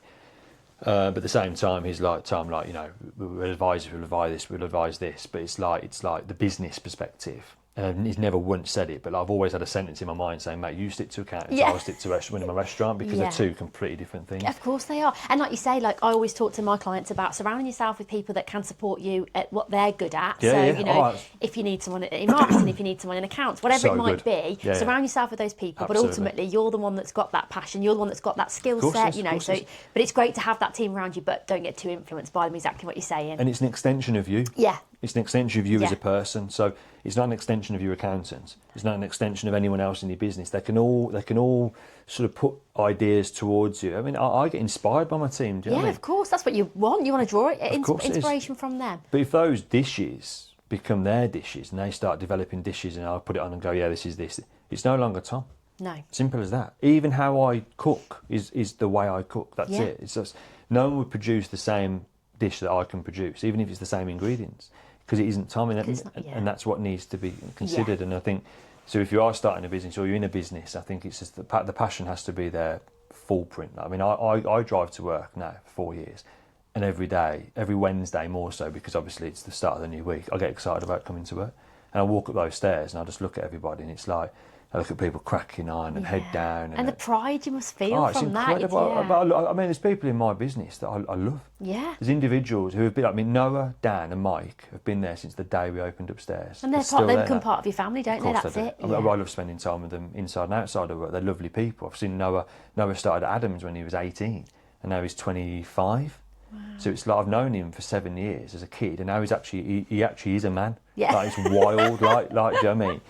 But at the same time, he's like, Tom, like, we'll advise this, but it's like the business perspective. And he's never once said it, but I've always had a sentence in my mind saying, mate, you stick to accountants, I'll stick to running my restaurant, because they're two completely different things. Of course they are. And like you say, like I always talk to my clients about surrounding yourself with people that can support you at what they're good at. If you need someone in marketing, if you need someone in accounts, whatever it might be, surround yourself with those people. Absolutely. But ultimately, you're the one that's got that passion, you're the one that's got that skill set, but it's great to have that team around you, but don't get too influenced by them, exactly what you're saying. And it's an extension of you. Yeah. It's an extension of you as a person. So it's not an extension of your accountant. It's not an extension of anyone else in your business. They can all sort of put ideas towards you. I mean, I get inspired by my team. Do you know what I mean? Of course. That's what you want. You want to draw inspiration from them. But if those dishes become their dishes and they start developing dishes and I put it on and go, this is this, it's no longer Tom. No. Simple as that. Even how I cook is the way I cook. That's it. It's just, no one would produce the same dish that I can produce, even if it's the same ingredients, because it isn't Tom, and that's what needs to be considered. And I think, so if you are starting a business or you're in a business, I think it's just the passion has to be there full print. I mean, I drive to work now for 4 years, and every day, every Wednesday more so, because obviously it's the start of the new week, I get excited about coming to work, and I walk up those stairs and I just look at everybody, and it's like, I look at people cracking on and head down. And the pride you must feel it's from that. incredible. I mean, there's people in my business that I love. Yeah. There's individuals who have been, I mean, Noah, Dan and Mike have been there since the day we opened upstairs. And they become part of your family, don't they? That's it. I love spending time with them inside and outside of work. They're lovely people. I've seen Noah started at Adams when he was 18 and now he's 25. Wow. So it's like I've known him for 7 years as a kid, and now he actually is a man. Yeah. Like, it's wild, like do you know what I mean?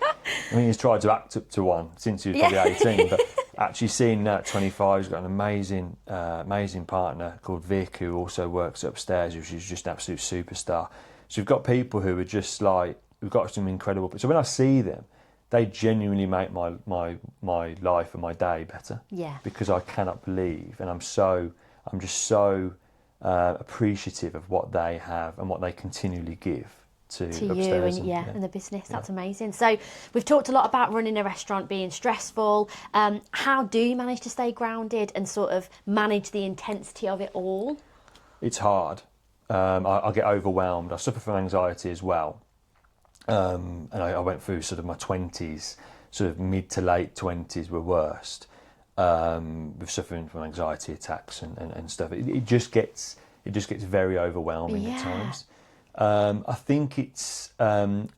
I mean, he's tried to act up to one since he was probably 18, but actually seeing that 25, he's got an amazing partner called Vic, who also works upstairs, which is just an absolute superstar. So we've got people who are just like, we've got some incredible. So when I see them, they genuinely make my life and my day better. Yeah. Because I cannot believe, and I'm just so appreciative of what they have and what they continually give to you and the business. That's amazing. So we've talked a lot about running a restaurant being stressful. How do you manage to stay grounded and sort of manage the intensity of it all? It's hard. I get overwhelmed. I suffer from anxiety as well. And I went through sort of my 20s, sort of mid to late 20s were worst. With suffering from anxiety attacks and stuff. It just gets very overwhelming at times. I think it's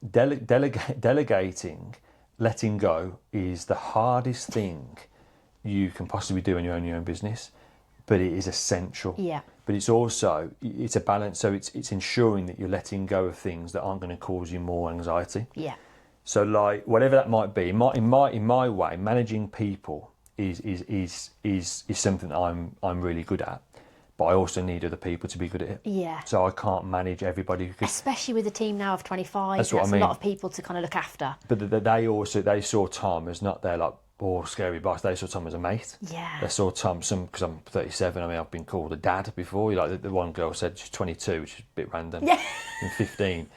delegating, letting go is the hardest thing you can possibly do when you own your own business, but it is essential. Yeah. But it's also, it's a balance, so it's ensuring that you're letting go of things that aren't going to cause you more anxiety. Yeah. So like whatever that might be, in my way, managing people is something that I'm really good at, but I also need other people to be good at it. Yeah. So I can't manage everybody, especially with a team now of 25. That's what I mean. A lot of people to kind of look after. But they saw Tom as not their like scary boss. They saw Tom as a mate. Yeah. They saw Tom because I'm 37. I mean, I've been called a dad before. Like the one girl said she's 22, which is a bit random. Yeah. And 15.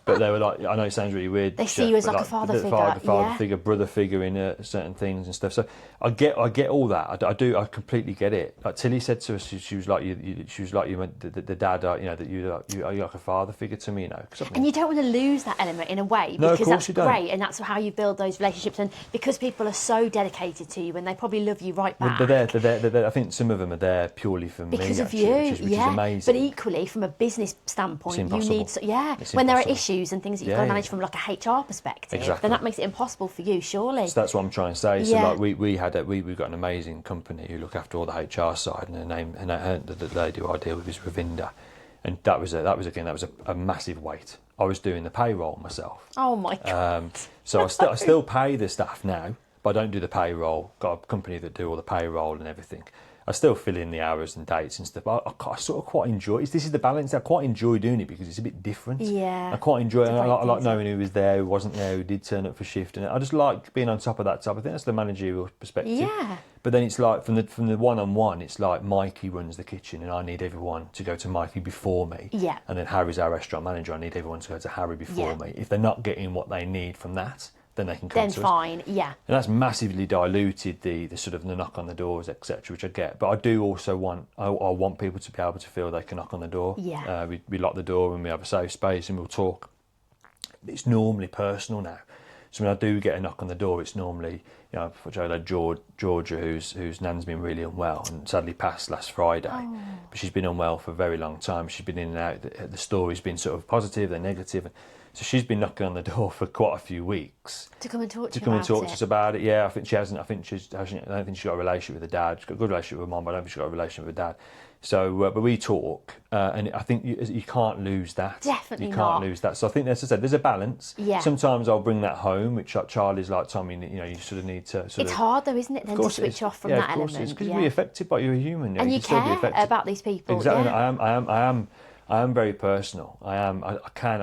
But they were like, I know it sounds really weird. They see you as like a father figure. Father figure, brother figure in certain things and stuff. So I get all that. I completely get it. Like Tilly said to us, she was like, the dad, that you're like a father figure to me, And you don't want to lose that element in a way, because that's great, and that's how you build those relationships. And because people are so dedicated to you, and they probably love you right back. They're there. I think some of them are there purely for me, because of actually, you, which is amazing. But equally, from a business standpoint, you need it's when impossible. there are issues and things that you've got to manage from like a HR perspective, then that makes it impossible for you, surely. So that's what I'm trying to say. So like we've got an amazing company who look after all the HR side, and the lady who I deal with is Ravinda, and that was a massive weight. I was doing the payroll myself. Oh my God. So I still pay the staff now, but I don't do the payroll. Got a company that do all the payroll and everything. I still fill in the hours and dates and stuff. I sort of quite enjoy it. This is the balance. I quite enjoy doing it because it's a bit different. Yeah. I quite enjoy it. I like knowing who was there, who wasn't there, who did turn up for shift. And I just like being on top of that type of thing. That's the managerial perspective. Yeah. But then it's like from the one-on-one, it's like Mikey runs the kitchen and I need everyone to go to Mikey before me. Yeah. And then Harry's our restaurant manager. I need everyone to go to Harry before me. If they're not getting what they need from that, then they can come to us. Then fine, yeah. And that's massively diluted the sort of the knock on the doors, etc., which I get. But I do also want people to be able to feel they can knock on the door. Yeah. We lock the door and we have a safe space and we'll talk. It's normally personal now. So when I do get a knock on the door, it's normally, for Georgia, whose nan's been really unwell and sadly passed last Friday. Oh. But she's been unwell for a very long time. She's been in and out. The story's been sort of positive, then negative. So she's been knocking on the door for quite a few weeks to come and talk to us about it. Yeah, I think she hasn't. I don't think she's got a relationship with her dad. She's got a good relationship with her mum, but I don't think she's got a relationship with her dad. So, but we talk, and I think you can't lose that. Definitely you can't lose that. So I think, as I said, there's a balance. Yeah. Sometimes I'll bring that home, which Charlie's like, Tommy, you sort of need to. It's hard though, isn't it? Then to switch off from that element. Because you're affected by you're a human, and you care about these people. Exactly. Yeah. I am very personal. I'm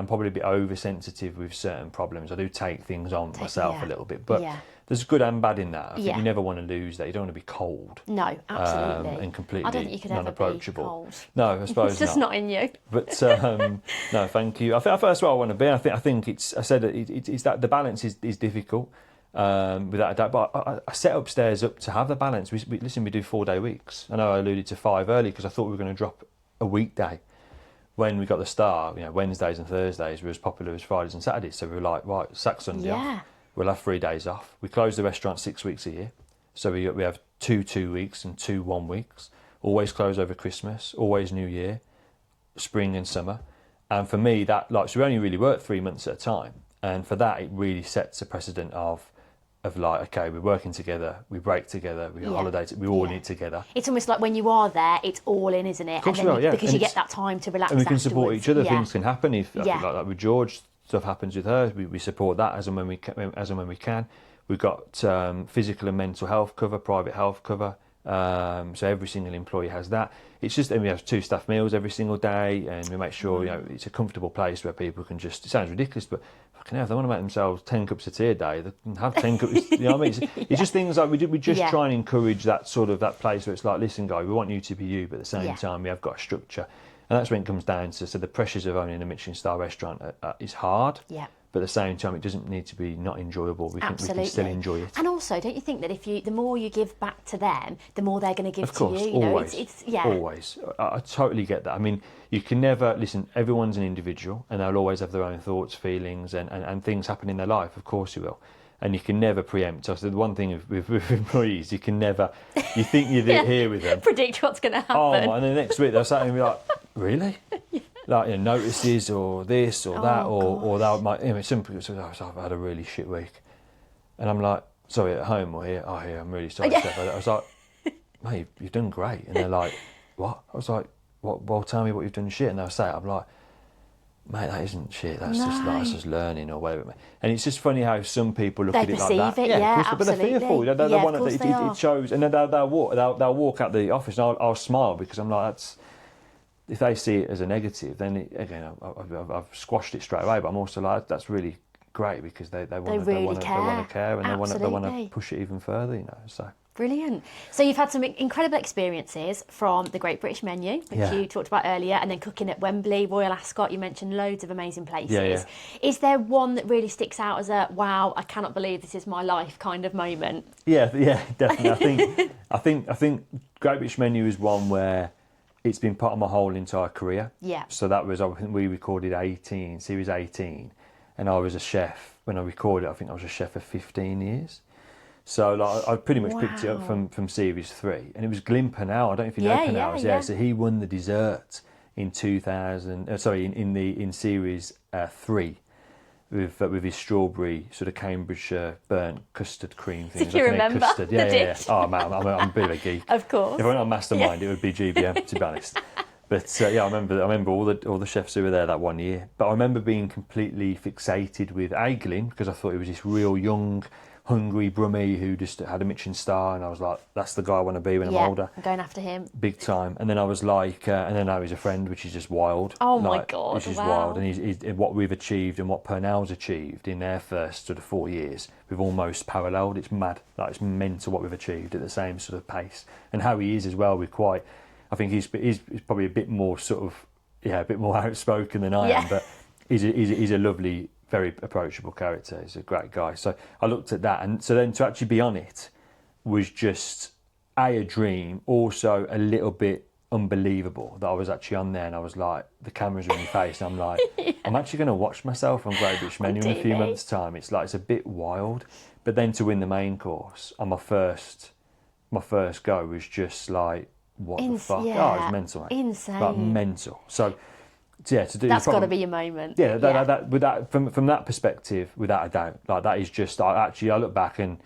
probably a bit oversensitive with certain problems. I do take things on myself a little bit, but there's good and bad in that. I think you never want to lose that. You don't want to be cold. No, absolutely. And completely I don't think you could ever be cold. No, I suppose it's just not in you. But no, thank you. I think that's what I want to be. I think it's. I said it's that the balance is difficult. Without a doubt, but I set upstairs up to have the balance. We do 4-day weeks. I know I alluded to 5 early because I thought we were going to drop a weekday. When we got the start, Wednesdays and Thursdays were as popular as Fridays and Saturdays. So we were like, right, sack Sunday off. we'll have 3 days off. We close the restaurant 6 weeks a year. So we have 2 weeks and 2 1 weeks. Always close over Christmas, always New Year, spring and summer. And for me, that so we only really work 3 months at a time. And for that, it really sets a precedent of like, okay, we're working together, we break together, we holiday, we all eat together. It's almost like when you are there, it's all in, isn't it? Of course, because you get that time to relax. And we can support afterwards. each other. Things can happen if like with George, stuff happens with her. We support that as and when we can. We've got physical and mental health cover, private health cover. So every single employee has that. It's just, and we have 2 staff meals every single day, and we make sure it's a comfortable place where people can just. It sounds ridiculous, but fucking hell, if they want to make themselves 10 cups of tea a day, they can have 10 cups. You know what I mean? It's just things like we just try and encourage that sort of that place where it's like, listen, guys, we want you to be you, but at the same time we have got a structure, and that's when it comes down to. So the pressures of owning a Michelin-Star restaurant is hard. Yeah. But at the same time, it doesn't need to be not enjoyable. We can still enjoy it. And also, don't you think that the more you give back to them, the more they're going to give to you? Of course, always. Always. I totally get that. I mean, you can never listen. Everyone's an individual, and they'll always have their own thoughts, feelings, and things happen in their life. Of course, you will. And you can never preempt. So the one thing with employees, you can never. You think you're here with them, predict what's going to happen. Oh, and then next week they'll say to me like, "Really?" Like notices or this or that or that might some people say, I've had a really shit week, and I'm like, sorry, at home or here? Oh, here, I'm really sorry. Steph. I was like, mate, you've done great. And they're like, what? I was like, what? Well, tell me what you've done shit. And they'll say it. I'm like, mate, that isn't shit. That's just learning or whatever. And it's just funny how some people look at it like that. Absolutely. But they're fearful. It shows, and then they'll walk out the office, and I'll smile because I'm like, that's. If they see it as a negative, then I've squashed it straight away. But I'm also like, that's really great because they want to care and they want to push it even further. So brilliant. So you've had some incredible experiences from the Great British Menu, which you talked about earlier, and then cooking at Wembley, Royal Ascot. You mentioned loads of amazing places. Is there one that really sticks out as a wow, I cannot believe this is my life kind of moment? Yeah, definitely. I think Great British Menu is one where. It's been part of my whole entire career. Yeah. So that was, I think we recorded series 18, and I was a chef. When I recorded, I think I was a chef for 15 years. So like, I pretty much picked it up from series 3, and it was Glyn Pennell. I don't know if you know Pennell. Yeah. So he won the dessert in 2000. In series 3. With his strawberry sort of Cambridgeshire burnt custard cream thing. Do you remember custard? the dish? Oh man, I'm a bit of a geek. Of course. If I went on Mastermind, it would be GBM, to be honest. But I remember all the chefs who were there that one year. But I remember being completely fixated with Glyn because I thought he was this real young, hungry brummie who just had a Michelin-Star, and I was like, that's the guy I want to be when I'm older. I'm going after him. Big time. And then I was like, and then now he's a friend, which is just wild. Oh my God, which is wild. And he's what we've achieved and what Purnell's achieved in their first sort of 4 years, we've almost paralleled. It's mad. Like, it's mental what we've achieved at the same sort of pace. And how he is as well, I think he's probably a bit more sort of, a bit more outspoken than I am, but he's a lovely, very approachable character. He's a great guy. So I looked at that, and so then to actually be on it was just a dream, also a little bit unbelievable that I was actually on there, and I was like, the cameras are in your face, and I'm like, I'm actually going to watch myself on Great British Menu in a few months' time. It's like, it's a bit wild. But then to win the main course on my first go was just like, what the fuck? Oh, it was mental, mate. Insane. Like, mental. So to do that's got to be your moment. From that perspective, without a doubt, like that is just. I look back and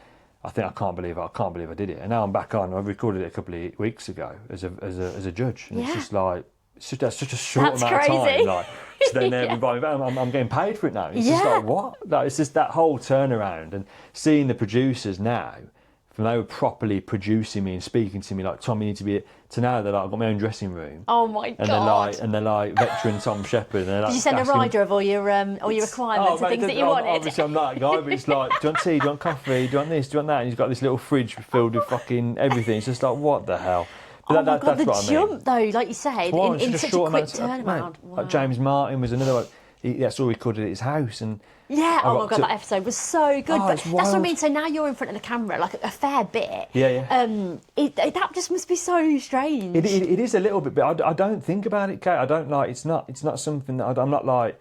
I think I can't believe I did it. And now I'm back on. I recorded it a couple of weeks ago as a judge, and it's just like that's such a short amount of time. Like, so then I'm getting paid for it now. It's just like what? Like, it's just that whole turnaround, and seeing the producers now. From they were properly producing me and speaking to me like, Tom, you need to be. To now that I've got my own dressing room. Oh my God! And they're like veteran Tom Shepherd. And did you send a rider of all your requirements and things that you wanted? Obviously, I'm that guy, but it's like, do you want tea? Do you want coffee? Do you want this? Do you want that? And he's got this little fridge filled with fucking everything. It's just like, what the hell? But that's what I mean. The jump though, like you said, in such a quick turnaround. Wow. Like James Martin was another one. That's all we recorded at his house, and oh my God, that episode was so good. But that's what I mean. So now you're in front of the camera, like a fair bit. That just must be so strange. It is a little bit, but I don't think about it, Kate. I don't like. It's not something that I'm not like.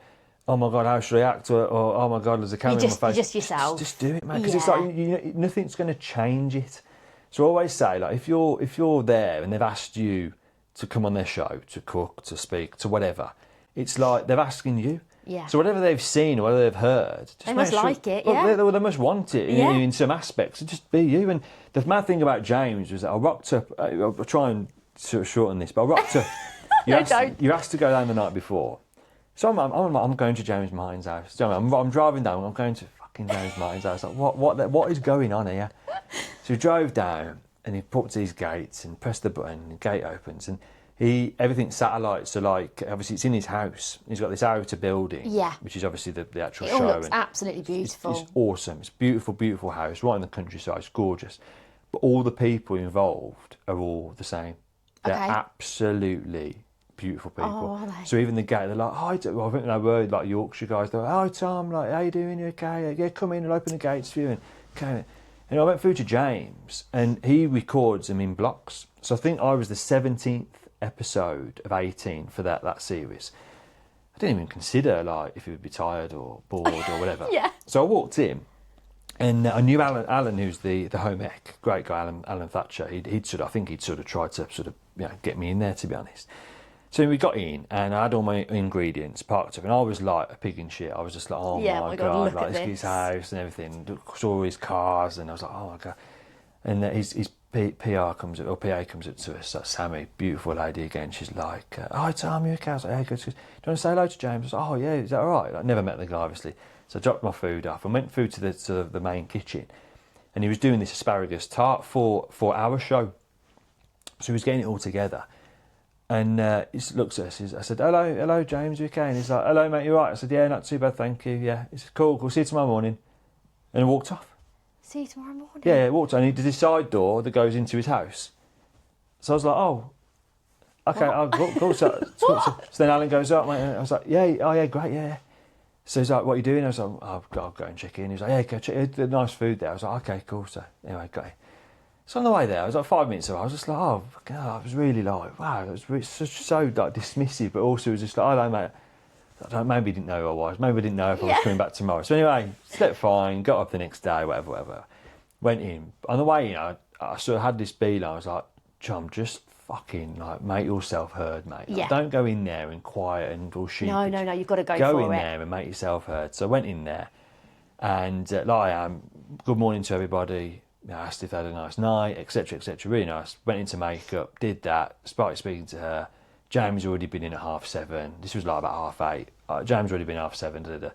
oh my God, how should I act? Or oh my God, there's a camera in my face. Just yourself. Just do it, man. Because it's like nothing's going to change it. So I always say, like, if you're there and they've asked you to come on their show, to cook, to speak, to whatever, it's like they're asking you. Yeah. So whatever they've seen or whatever they've heard, just they must like it, they must want it in some aspects. Just be you. And the mad thing about James was that I rocked up. I'll try and sort of shorten this, but I rocked up. You asked to go down the night before. So I'm going to James Martin's house. So I'm driving down. I'm going to fucking James Martin's house. Like, what is going on here? So we drove down and he put to his gates and pressed the button. And the gate opens and everything's satellite. So like obviously it's in his house. He's got this outer building, which is obviously the actual show. It all looks absolutely beautiful. It's awesome. It's a beautiful, beautiful house right in the countryside. It's gorgeous. But all the people involved are all the same. They're absolutely beautiful people. Oh, so even the gate, they're like, "Hi," well, I think they were like Yorkshire guys. They're like, "Hi Tom, like, how you doing? You okay? Yeah, come in and open the gates for you." And okay. And I went through to James, and he records them in blocks. So I think I was the 17th episode of 18 for that series. I didn't even consider like if he would be tired or bored or whatever. So I walked in, and I knew Alan, who's the home ec, great guy, Alan Thatcher. He'd sort of tried to sort of get me in there, to be honest. So we got in, and I had all my ingredients parked up, and I was like a pig in shit. I was just like, oh my God, like this his house and everything. Saw his cars, and I was like, oh my God. And his PA comes up to us, like Sammy, beautiful lady again. She's like, hi Tom, you okay? I was like, hey, good. She goes, do you want to say hello to James? I was like, oh yeah, is that all right? I never met the guy, obviously. So I dropped my food off and went through to the main kitchen, and he was doing this asparagus tart for our show. So he was getting it all together. And he looks at us. I said, hello, James, you okay? And he's like, hello, mate, you all right? I said, yeah, not too bad, thank you. Yeah, he said, cool, we'll see you tomorrow morning. And I walked off. See you tomorrow morning? Yeah, he walked on. He did his side door that goes into his house. So I was like, oh, okay, I'll go. So then Alan goes up, mate. And I was like, yeah, great, yeah. So he's like, what are you doing? I was like, I'll go and check in. He was like, yeah, go check. There's nice food there. I was like, okay, cool. So anyway, got it. So on the way there, I was like 5 minutes away. I was just like, oh, God, I was really like, wow, it was really, so like dismissive, but also it was just like, hello, mate. Maybe he didn't know who I was. Maybe I didn't know if I was coming back tomorrow. So anyway, slept fine, got up the next day, whatever. Went in. On the way in, I sort of had this beeline. I was like, John, just fucking like make yourself heard, mate. Like, don't go in there and quiet and all sheepish. No, you've got to go for it. Go in there and make yourself heard. So I went in there, and like I am, good morning to everybody. I asked if they had a nice night, etc., etc. Really nice. Went into makeup, did that, started speaking to her. James already been in at 7:30. This was like about 8:30. James already been at 7:30.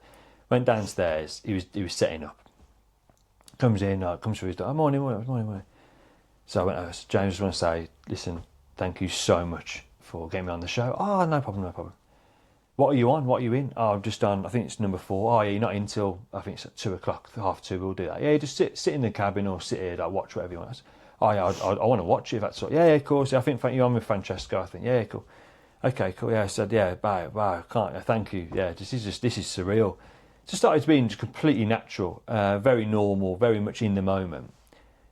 Went downstairs. He was setting up. Comes in, comes through his door. Morning. So I went over. James, just want to say, listen, thank you so much for getting me on the show. Oh, no problem. What are you on? What are you in? Oh, I'm just on, I think it's number 4. Oh, yeah, you're not in till, I think it's at 2 o'clock, 2:30, we'll do that. Yeah, just sit in the cabin or sit here, watch whatever you want. Oh, yeah, I want to watch it if that's all. Yeah, of course. Yeah, I think you're on with Francesco, I think. Yeah, cool. Okay, cool. Yeah, I said, yeah, wow, can't, thank you. Yeah, this is surreal. So it started being completely natural, very normal, very much in the moment.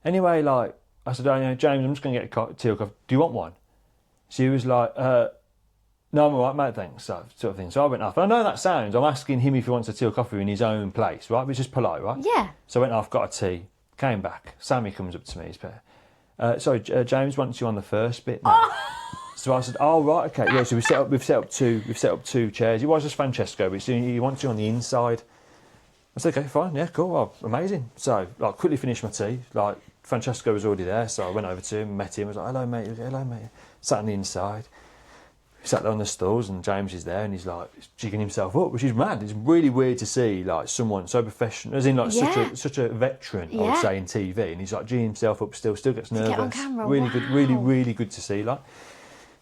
Anyway, like, I said, James, I'm just going to get a tea or coffee. Do you want one? She was like, no, I'm all right, mate, thanks, sort of thing. So I went off. And I know that sounds, I'm asking him if he wants a tea or coffee in his own place, right? Which is polite, right? Yeah. So I went off, got a tea, came back. Sammy comes up to me. Sorry, James wants you on the first bit now. So I said, oh, right, okay. Yeah, so we've set up two chairs. It was just Francesco, but he wants you on the inside. I said, okay, fine, yeah, cool, well, amazing. So I quickly finished my tea. Like, Francesco was already there, so I went over to him, met him. I was like, hello, mate. Sat on the inside. He sat there on the stools, and James is there, and he's like jigging himself up, which is mad. It's really weird to see like someone so professional, as in like such a veteran, I would say, in TV, and he's like jigging himself up, still gets nervous. Get on camera, really good, really good to see. Like,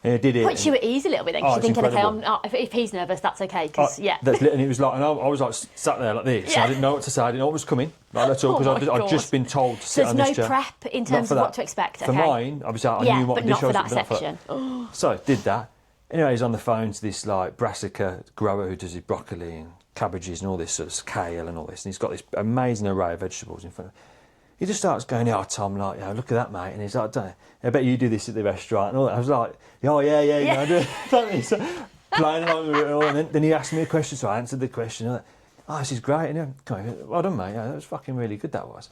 and I did it. Puts you at ease a little bit then, because you're thinking, okay, I'm not, if he's nervous, that's okay, because and it was like, and I was like sat there like this. I didn't know what to say. I didn't know what was coming. Like, that's all, because I'd just been told to sit on this chair. So there's no prep in terms of what to expect. For mine, obviously, I knew what but dish not I was. For that section. So I did that. Anyway, he's on the phone to this like brassica grower who does his broccoli and cabbages and all this sort of kale and all this, and he's got this amazing array of vegetables in front of him. He just starts going, oh, Tom, like, look at that, mate. And he's like, I bet you do this at the restaurant. And all that. I was like, oh, yeah, I do. So playing along with it all. And then he asked me a question, so I answered the question. I'm like, oh, this is great. And he went, well done, mate. Yeah, that was fucking really good, that was.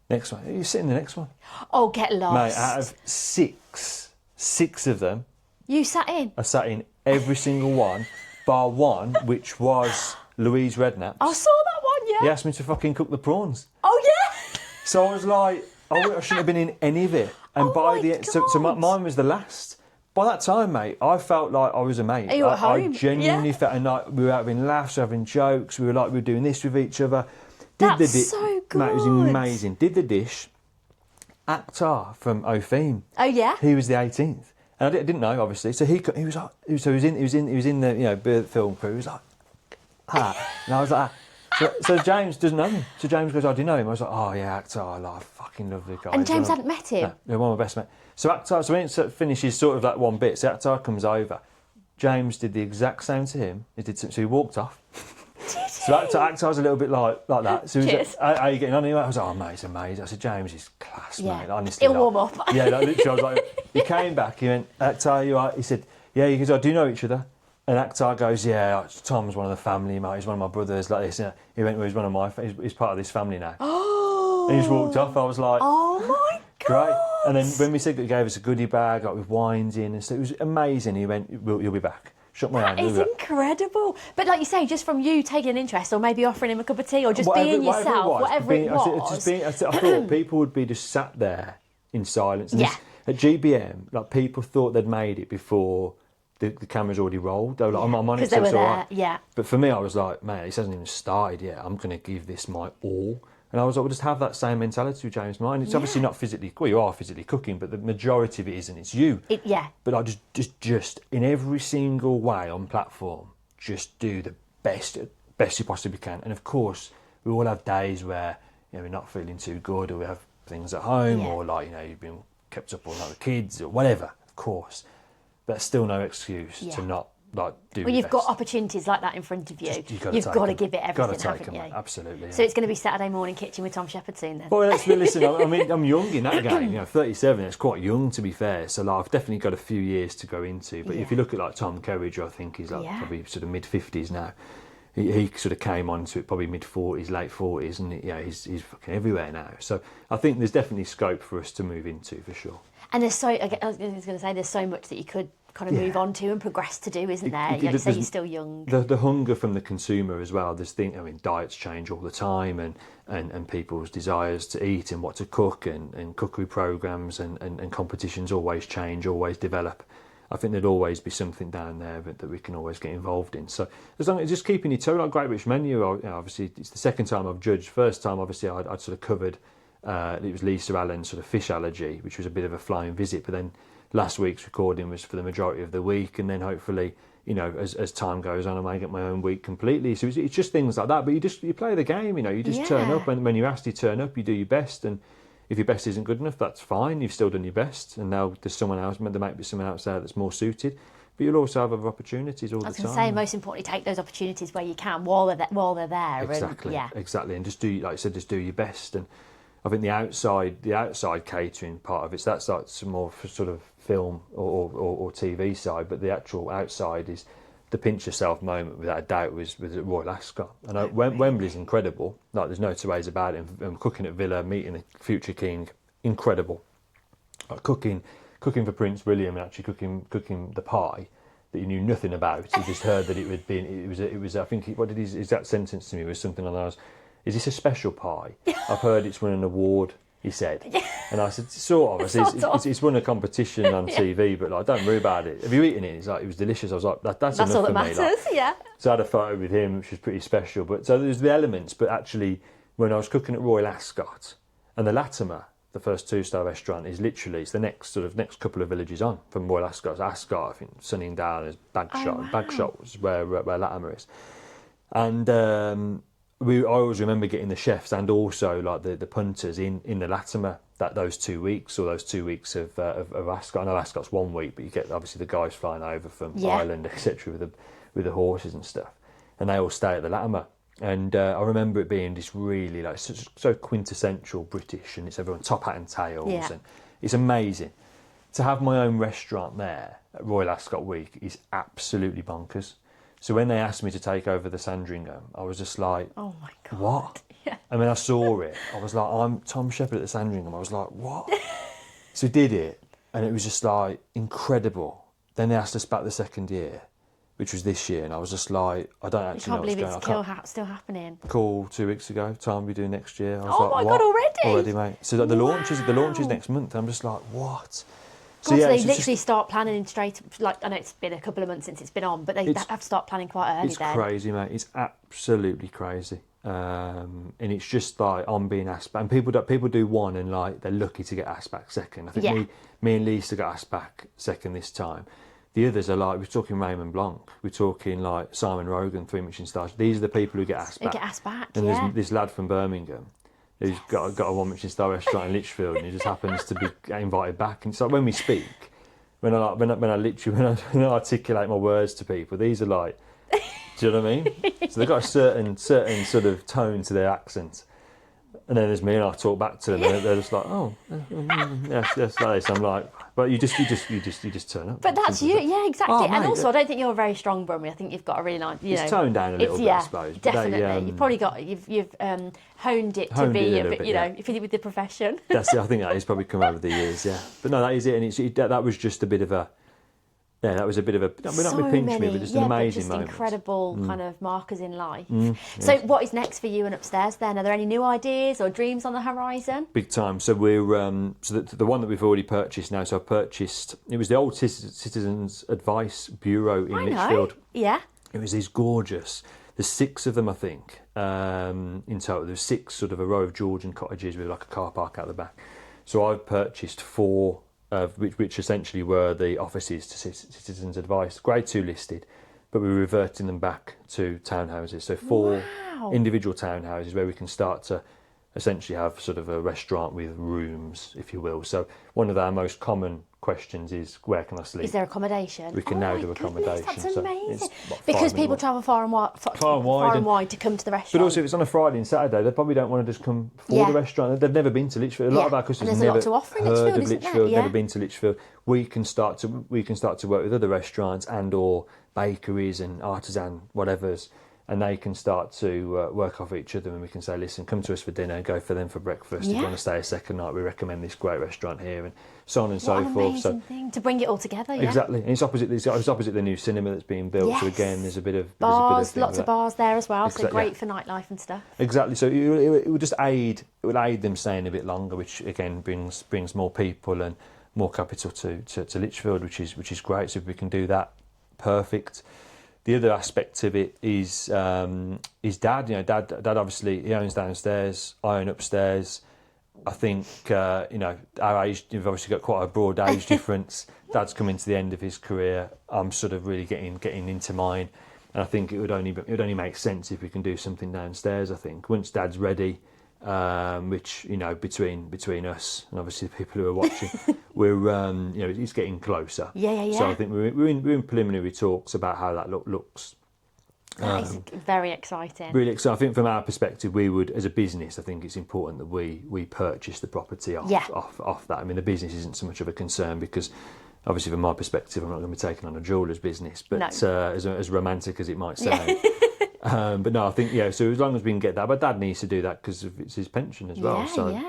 Next one. You sit in the next one. Oh, get lost. Mate, out of six of them. You sat in? I sat in every single one, bar one, which was Louise Redknapp's. I saw that one, yeah. He asked me to fucking cook the prawns. Oh, yeah. So I was like, I shouldn't have been in any of it. And Oh by my the end, so God. mine was the last. By that time, mate, I felt like I was a mate. You were at home, I genuinely yeah. felt, and like we were having laughs, having jokes. We were doing this with each other. That's so good. Mate, it was amazing. Did the dish. Akhtar from Ophim. Oh, yeah? He was the 18th, and I didn't know, obviously. So he was like, he was in the film crew. He was like, and I was like, so James doesn't know him. So James goes, oh, do you know him? I was like, oh yeah, Akhtar. I fucking love the guy. And James hadn't met him? No, they're one of my best mates. So Akhtar, so when it finishes sort of like one bit, so Akhtar comes over. James did the exact same to him. So he walked off. So Akhtar's a little bit like that. So he was Cheers. like, how are you getting on anyway? I was like, oh mate, it's amazing. I said, James is class, Yeah. mate. Honestly, He'll warm up. Yeah, literally, I was like, he came back, he went, Akhtar, you are? He said, yeah, he goes, oh, do you know each other? And Akhtar goes, yeah, Tom's one of the family, mate. He's one of my brothers, like this. And he went, well, he's one of my, he's part of this family now. Oh. And he just walked off. I was like, Oh, my God. great. And then when we said that, he gave us a goodie bag, like with wines in and stuff. It was amazing. He went, you'll be back. Shook my hand. It's incredible. But like you say, just from you taking an interest or maybe offering him a cup of tea or just being yourself, whatever it was. I thought people would be just sat there in silence. And Yeah. At GBM, like people thought they'd made it before the cameras already rolled. They were like, I'm on it, Because they so were it's all there, right. yeah. But for me, I was like, man, this hasn't even started yet. I'm going to give this my all. And I was like, well, just have that same mentality with James Mine. It's obviously not physically, well, you are physically cooking, but the majority of it isn't. It's you. But I just in every single way on platform, just do the best you possibly can. And of course, we all have days where we're not feeling too good, or we have things at home, or you've been kept up all night with kids, or whatever. Of course, but that's still no excuse to not do. Well, you've best. got opportunities like that in front of you. You've got to give it everything, haven't you? Absolutely. So it's going to be Saturday morning kitchen with Tom Shepherd soon then. Well, listen. I mean, I'm young in that game. 37. It's quite young to be fair. So I've definitely got a few years to go into. But if you look at Tom Kerridge, I think he's probably sort of mid 50s now. He sort of came onto it probably mid 40s, late 40s, and he's fucking everywhere now. So I think there's definitely scope for us to move into for sure. And there's I was going to say, there's so much that you could kind of move on to and progress to do, isn't there? Like you say, you're still young. The hunger from the consumer as well. Diets change all the time, and people's desires to eat and what to cook, and cookery programs and competitions always change, always develop. I think there'd always be something down there that we can always get involved in. So as long as just keeping your toe, like Great British Menu, obviously it's the second time I've judged. First time, obviously, I'd sort of covered, it was Lisa Allen's sort of fish allergy, which was a bit of a flying visit. But then last week's recording was for the majority of the week, and then hopefully, as time goes on, I may get my own week completely. So it's just things like that. But you play the game, you just turn up, and when you're asked, you turn up, you do your best, and if your best isn't good enough, that's fine. You've still done your best, and now there's someone else. There might be someone else there that's more suited, but you'll also have other opportunities all the time. I was going to say, most importantly, take those opportunities where you can while they're there. Exactly, and, exactly, and just do, like I said, just do your best. And I think the outside catering part of it, so that's like some more for sort of film or TV side, but the actual outside is the pinch yourself moment, without a doubt, was at Royal Ascot. And Wembley's incredible. Like, there's no two ways about it. And cooking at Villa, meeting the future king, incredible. Like cooking for Prince William, and actually cooking the pie that you knew nothing about. You just heard that it was. I think what did his exact sentence to me was something like that. Is this a special pie? I've heard it's won an award, he said. And I said, sort of. It's won a competition on TV, but don't worry about it. Have you eaten it? He's like, it was delicious. I was like, that's enough all for that me. matters, So I had a photo with him, which was pretty special. But so there's the elements, but actually, when I was cooking at Royal Ascot, and the Latimer, the first 2-star restaurant, is literally, it's the next couple of villages on from Royal Ascot. So Ascot, I think, Sunningdale is Bagshot was where Latimer is. And I always remember getting the chefs and also the punters in the Latimer those 2 weeks, or those 2 weeks of Ascot. I know Ascot's 1 week, but you get obviously the guys flying over from Ireland, etc., with the horses and stuff, and they all stay at the Latimer. And I remember it being this really so quintessential British, and it's everyone top hat and tails, and it's amazing. to have my own restaurant there at Royal Ascot Week is absolutely bonkers. So when they asked me to take over the Sandringham, I was just like, oh my God. What? Yeah. And when I saw it, I was like, I'm Tom Shepherd at the Sandringham. I was like, what? So we did it, and it was just like incredible. Then they asked us back the second year, which was this year, and I was just like, I don't actually know what's going on. I can't believe it's still happening. Call 2 weeks ago, time we do next year. I was Oh like, my what? God, already? Already, mate. So like, the launch is next month. I'm just like, what? God, so they it's literally start planning straight, like, I know it's been a couple of months since it's been on, but they have to start planning quite early then. It's crazy, mate. It's absolutely crazy. And it's just like, I'm being asked back. And people do one and like, they're lucky to get asked back second. I think me and Lisa got asked back second this time. The others are like, we're talking Raymond Blanc, we're talking like Simon Rogan, 3 Michelin-Starred. These are the people who get asked back. And there's this lad from Birmingham who's got a 1 Michelin-Star restaurant in Lichfield, and he just happens to be invited back. And so when we speak, when I articulate my words to people, these are like, do you know what I mean? So they've got a certain sort of tone to their accent. And then there's me, and I talk back to them, and they're just like, "Oh, yes, like this." I'm like, "But you just turn up." But that's you, yeah, exactly. Oh, and also, I don't think you're a very strong Brummy. I think you've got a really nice, it's toned down a little bit, I suppose. Definitely. You've probably got you've honed it to be a bit, you know, if you did with the profession. That's it. I think that has probably come over the years, yeah. But no, that is it, and that was just a bit of a. Yeah, that was a bit of a. I mean, not me pinch me, but just an amazing moment. Incredible kind of markers in life. So, what is next for you and upstairs? Then, are there any new ideas or dreams on the horizon? Big time. So we're the one that we've already purchased now. So I purchased. It was the old Citizens Advice Bureau in Lichfield. Yeah. It was these gorgeous. There's 6 of them, I think, in total. There's 6 sort of a row of Georgian cottages with like a car park out the back. So I've purchased 4. Which essentially were the offices to Citizens Advice, grade 2 listed, but we're reverting them back to townhouses. So 4 individual townhouses where we can start to essentially have sort of a restaurant with rooms, if you will. So one of our most common questions is, where can I sleep? Is there accommodation? We can now do accommodation. That's amazing. So because people travel far and wide to come to the restaurant. But also, if it's on a Friday and Saturday, they probably don't want to just come for the restaurant. They've never been to Lichfield. A lot of our customers have never heard of Lichfield, never been to Lichfield. We can start to work with other restaurants and or bakeries and artisan whatevers, and they can start to work off each other, and we can say, listen, come to us for dinner, go for them for breakfast. If you want to stay a second night, we recommend this great restaurant here, and so on and so forth. Amazing thing to bring it all together. Yeah. Exactly, and it's opposite the new cinema that's being built. So again, there's a bit of bars, lots of bars there as well. So great for nightlife and stuff. Exactly. So it would just aid. It would aid them staying a bit longer, which again brings more people and more capital to Lichfield, which is great. So if we can do that, perfect. The other aspect of it is Dad. You know, Dad obviously he owns downstairs. I own upstairs. I think our age. We've obviously got quite a broad age difference. Dad's coming to the end of his career. I'm sort of really getting into mine, and I think it would only make sense if we can do something downstairs. I think once Dad's ready, which between us and obviously the people who are watching, we're it's getting closer. Yeah. So I think we're in preliminary talks about how that looks. That is very exciting. Really exciting. I think from our perspective, we would, as a business, I think it's important that we purchase the property off that. I mean, the business isn't so much of a concern because, obviously, from my perspective, I'm not going to be taking on a jeweller's business, but as romantic as it might sound. But no, I think, so as long as we can get that, but Dad needs to do that because it's his pension as well.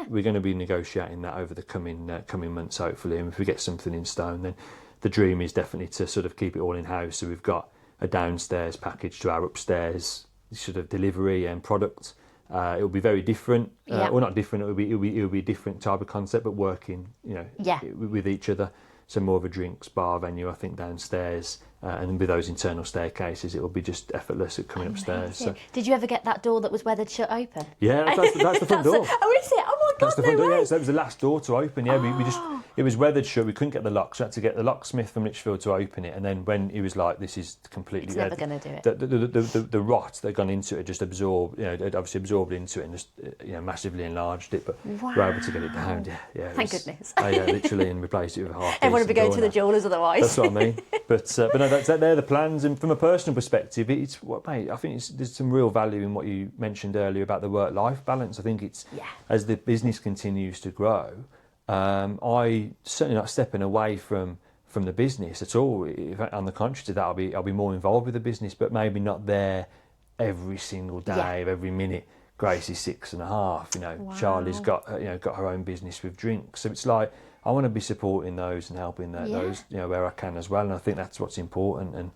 We're going to be negotiating that over the coming months, hopefully. And if we get something in stone, then the dream is definitely to sort of keep it all in-house. So we've got a downstairs package to our upstairs sort of delivery and product. It'll be very different, or not different. It'll be a different type of concept, but working, with each other. So more of a drinks bar venue, I think, downstairs, and with those internal staircases, it will be just effortless at coming upstairs. So. Did you ever get that door that was weathered shut open? Yeah, that's the front door. Oh, is it? Oh my God, that's the front door. way. Yeah, so that was the last door to open. Yeah, it was weathered shut. We couldn't get the locks. We had to get the locksmith from Lichfield to open it. And then when he was like, "This is completely," it's never going to do it. The rot that had gone into it just absorbed. It obviously absorbed into it and just massively enlarged it. But we were able to get it down. Yeah. Thank goodness. Literally, and replaced it with a half. Everyone would be going to the jewellers otherwise. That's what I mean. But no, they're the plans. And from a personal perspective, I think there's some real value in what you mentioned earlier about the work-life balance. I think it's as the business continues to grow, I certainly not stepping away from the business at all. On the contrary to that, I'll be more involved with the business, but maybe not there every single day, every minute. Grace is 6.5. Wow. Charlie's got her own business with drinks. So it's like I want to be supporting those and helping those where I can as well. And I think that's what's important.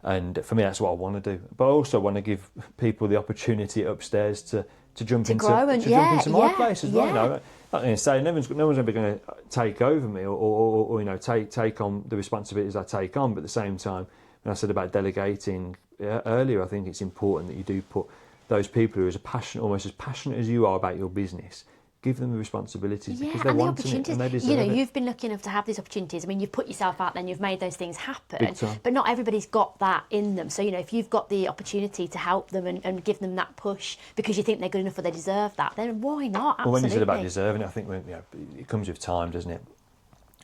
And for me, that's what I want to do. But I also want to give people the opportunity upstairs to jump into my place as well. Not going to say no one's ever going to take over me or take on the responsibilities I take on. But at the same time, when I said about delegating earlier, I think it's important that you do put those people who are almost as passionate as you are about your business. Give them the responsibilities because they're wanting it and they deserve it. You've been lucky enough to have these opportunities. I mean, you've put yourself out there and you've made those things happen, but not everybody's got that in them. So, if you've got the opportunity to help them and give them that push because you think they're good enough or they deserve that, then why not? Absolutely. Well, when you said about deserving it, I think it comes with time, doesn't it?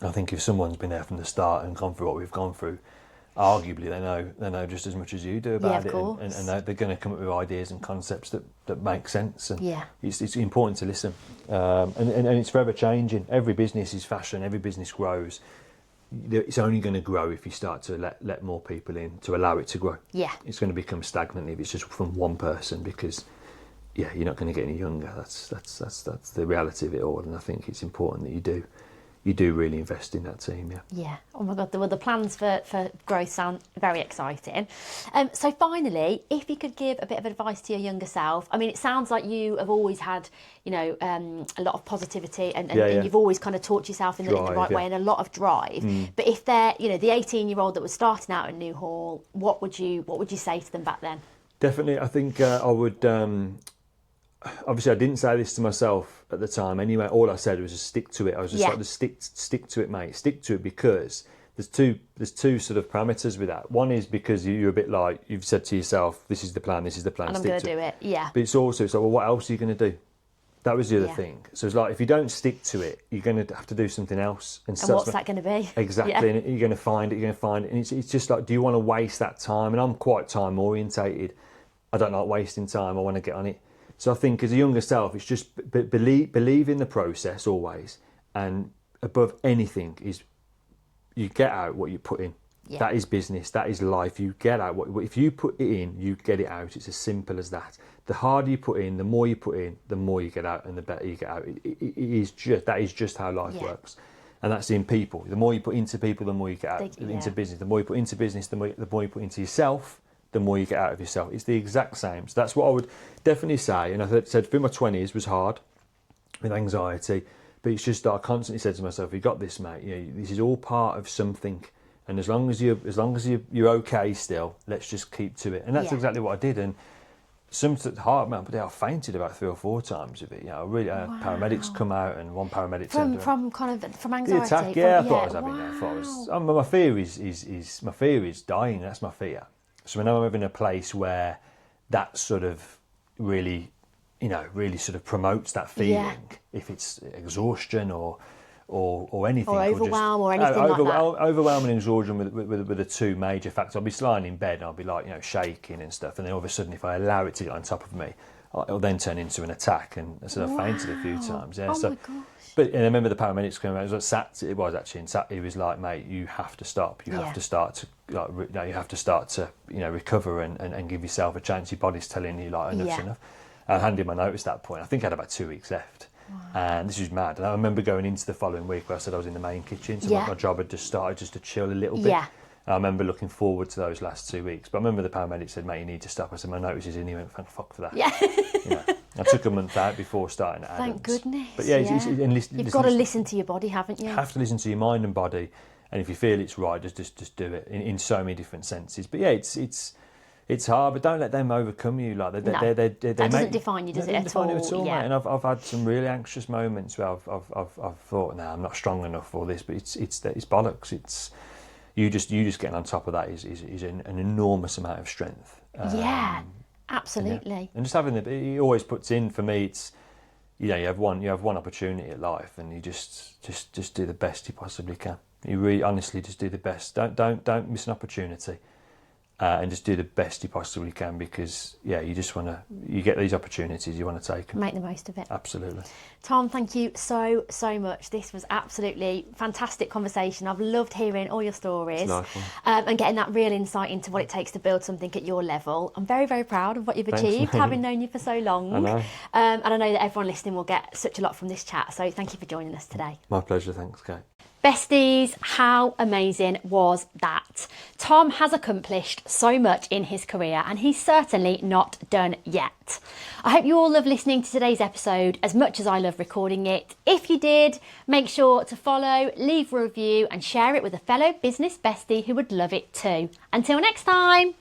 I think if someone's been there from the start and gone through what we've gone through, arguably they know just as much as you do about it, and they're going to come up with ideas and concepts that make sense. And it's important to listen, and it's forever changing. Every business is fashion. Every business grows. It's only going to grow if you start to let more people in to allow it to grow. Yeah, it's going to become stagnant if it's just from one person because you're not going to get any younger. That's the reality of it all. And I think it's important that you do really invest in that team, Yeah. Oh my God, the plans for growth sound very exciting. So finally, if you could give a bit of advice to your younger self, I mean, it sounds like you have always had, a lot of positivity and you've always kind of taught yourself in the right way and a lot of drive. But if they're, the 18-year-old that was starting out at Newhall, what would you say to them back then? Definitely, I think I would. Obviously, I didn't say this to myself at the time. Anyway, all I said was just stick to it. I was just like, stick to it, mate. Stick to it because there's two sort of parameters with that. One is because you're a bit like you've said to yourself, "This is the plan. This is the plan." And I'm going to do it. Yeah. But it's like, well, what else are you going to do? That was the other thing. So it's like if you don't stick to it, you're going to have to do something else. And what's that going to be? Exactly. Yeah. And you're going to find it. And it's just like, do you want to waste that time? And I'm quite time orientated. I don't like wasting time. I want to get on it. So I think as a younger self, it's just believe in the process always, and above anything is you get out what you put in. Yeah. That is business. That is life. You get out what if you put it in, you get it out. It's as simple as that. The harder you put in, the more you put in, the more you get out, and the better you get out. It is just how life works, and that's in people. The more you put into people, the more you get out into business. The more you put into business, the more you put into yourself, the more you get out of yourself. It's the exact same. So that's what I would definitely say. And I said through my 20s was hard with anxiety, but it's just that I constantly said to myself, "You got this, mate. This is all part of something. And as long as you're okay still, let's just keep to it." And that's exactly what I did. And some hard man, but I fainted about 3 or 4 times with it. Really, paramedics come out, and one paramedic from anxiety. The attack, I thought I was having that. My fear is dying. That's my fear. So when I'm in a place where that sort of really sort of promotes that feeling, if it's exhaustion or anything, or overwhelm or anything like that. Overwhelm and exhaustion with the two major factors. I'll be lying in bed and I'll be like shaking and stuff, and then all of a sudden, if I allow it to get on top of me, it'll then turn into an attack, and so I fainted a few times. Yeah, my gosh. But I remember the paramedics coming around. It was actually, he was like, "Mate, you have to stop. You have to start to recover and give yourself a chance. Your body's telling you enough's enough." I handed my notice at that point. I think I had about 2 weeks left. Wow. And this was mad. And I remember going into the following week where I said I was in the main kitchen, so my job had just started just to chill a little bit. Yeah. And I remember looking forward to those last 2 weeks. But I remember the paramedic said, "Mate, you need to stop." I said, "My notice is in." He went, "Thank fuck for that." Yeah. I took a month out before starting at Adams. Thank goodness. But you've got to listen to your body, haven't you? You have to listen to your mind and body. And if you feel it's right, just do it in so many different senses. But it's hard, but don't let them overcome you. Like that doesn't define you, does it? At all, mate. And I've had some really anxious moments where I've thought, "No, I'm not strong enough for this." But it's bollocks. It's you just getting on top of that is an enormous amount of strength. Absolutely. And just having it always puts in for me. It's you have one opportunity at life, and you just do the best you possibly can. You really honestly just do the best. Don't miss an opportunity. and just do the best you possibly can, because you just you get these opportunities, you want to take them. Make the most of it. Absolutely. Tom, thank you so much. This was absolutely fantastic conversation. I've loved hearing all your stories. It's nice one. And getting that real insight into what it takes to build something at your level. I'm very, very proud of what you've achieved, having known you for so long. I know. And I know that everyone listening will get such a lot from this chat. So thank you for joining us today. My pleasure. Thanks, Kate. Besties, how amazing was that? Tom has accomplished so much in his career, and he's certainly not done yet. I hope you all love listening to today's episode as much as I love recording it. If you did, make sure to follow, leave a review and share it with a fellow business bestie who would love it too. Until next time.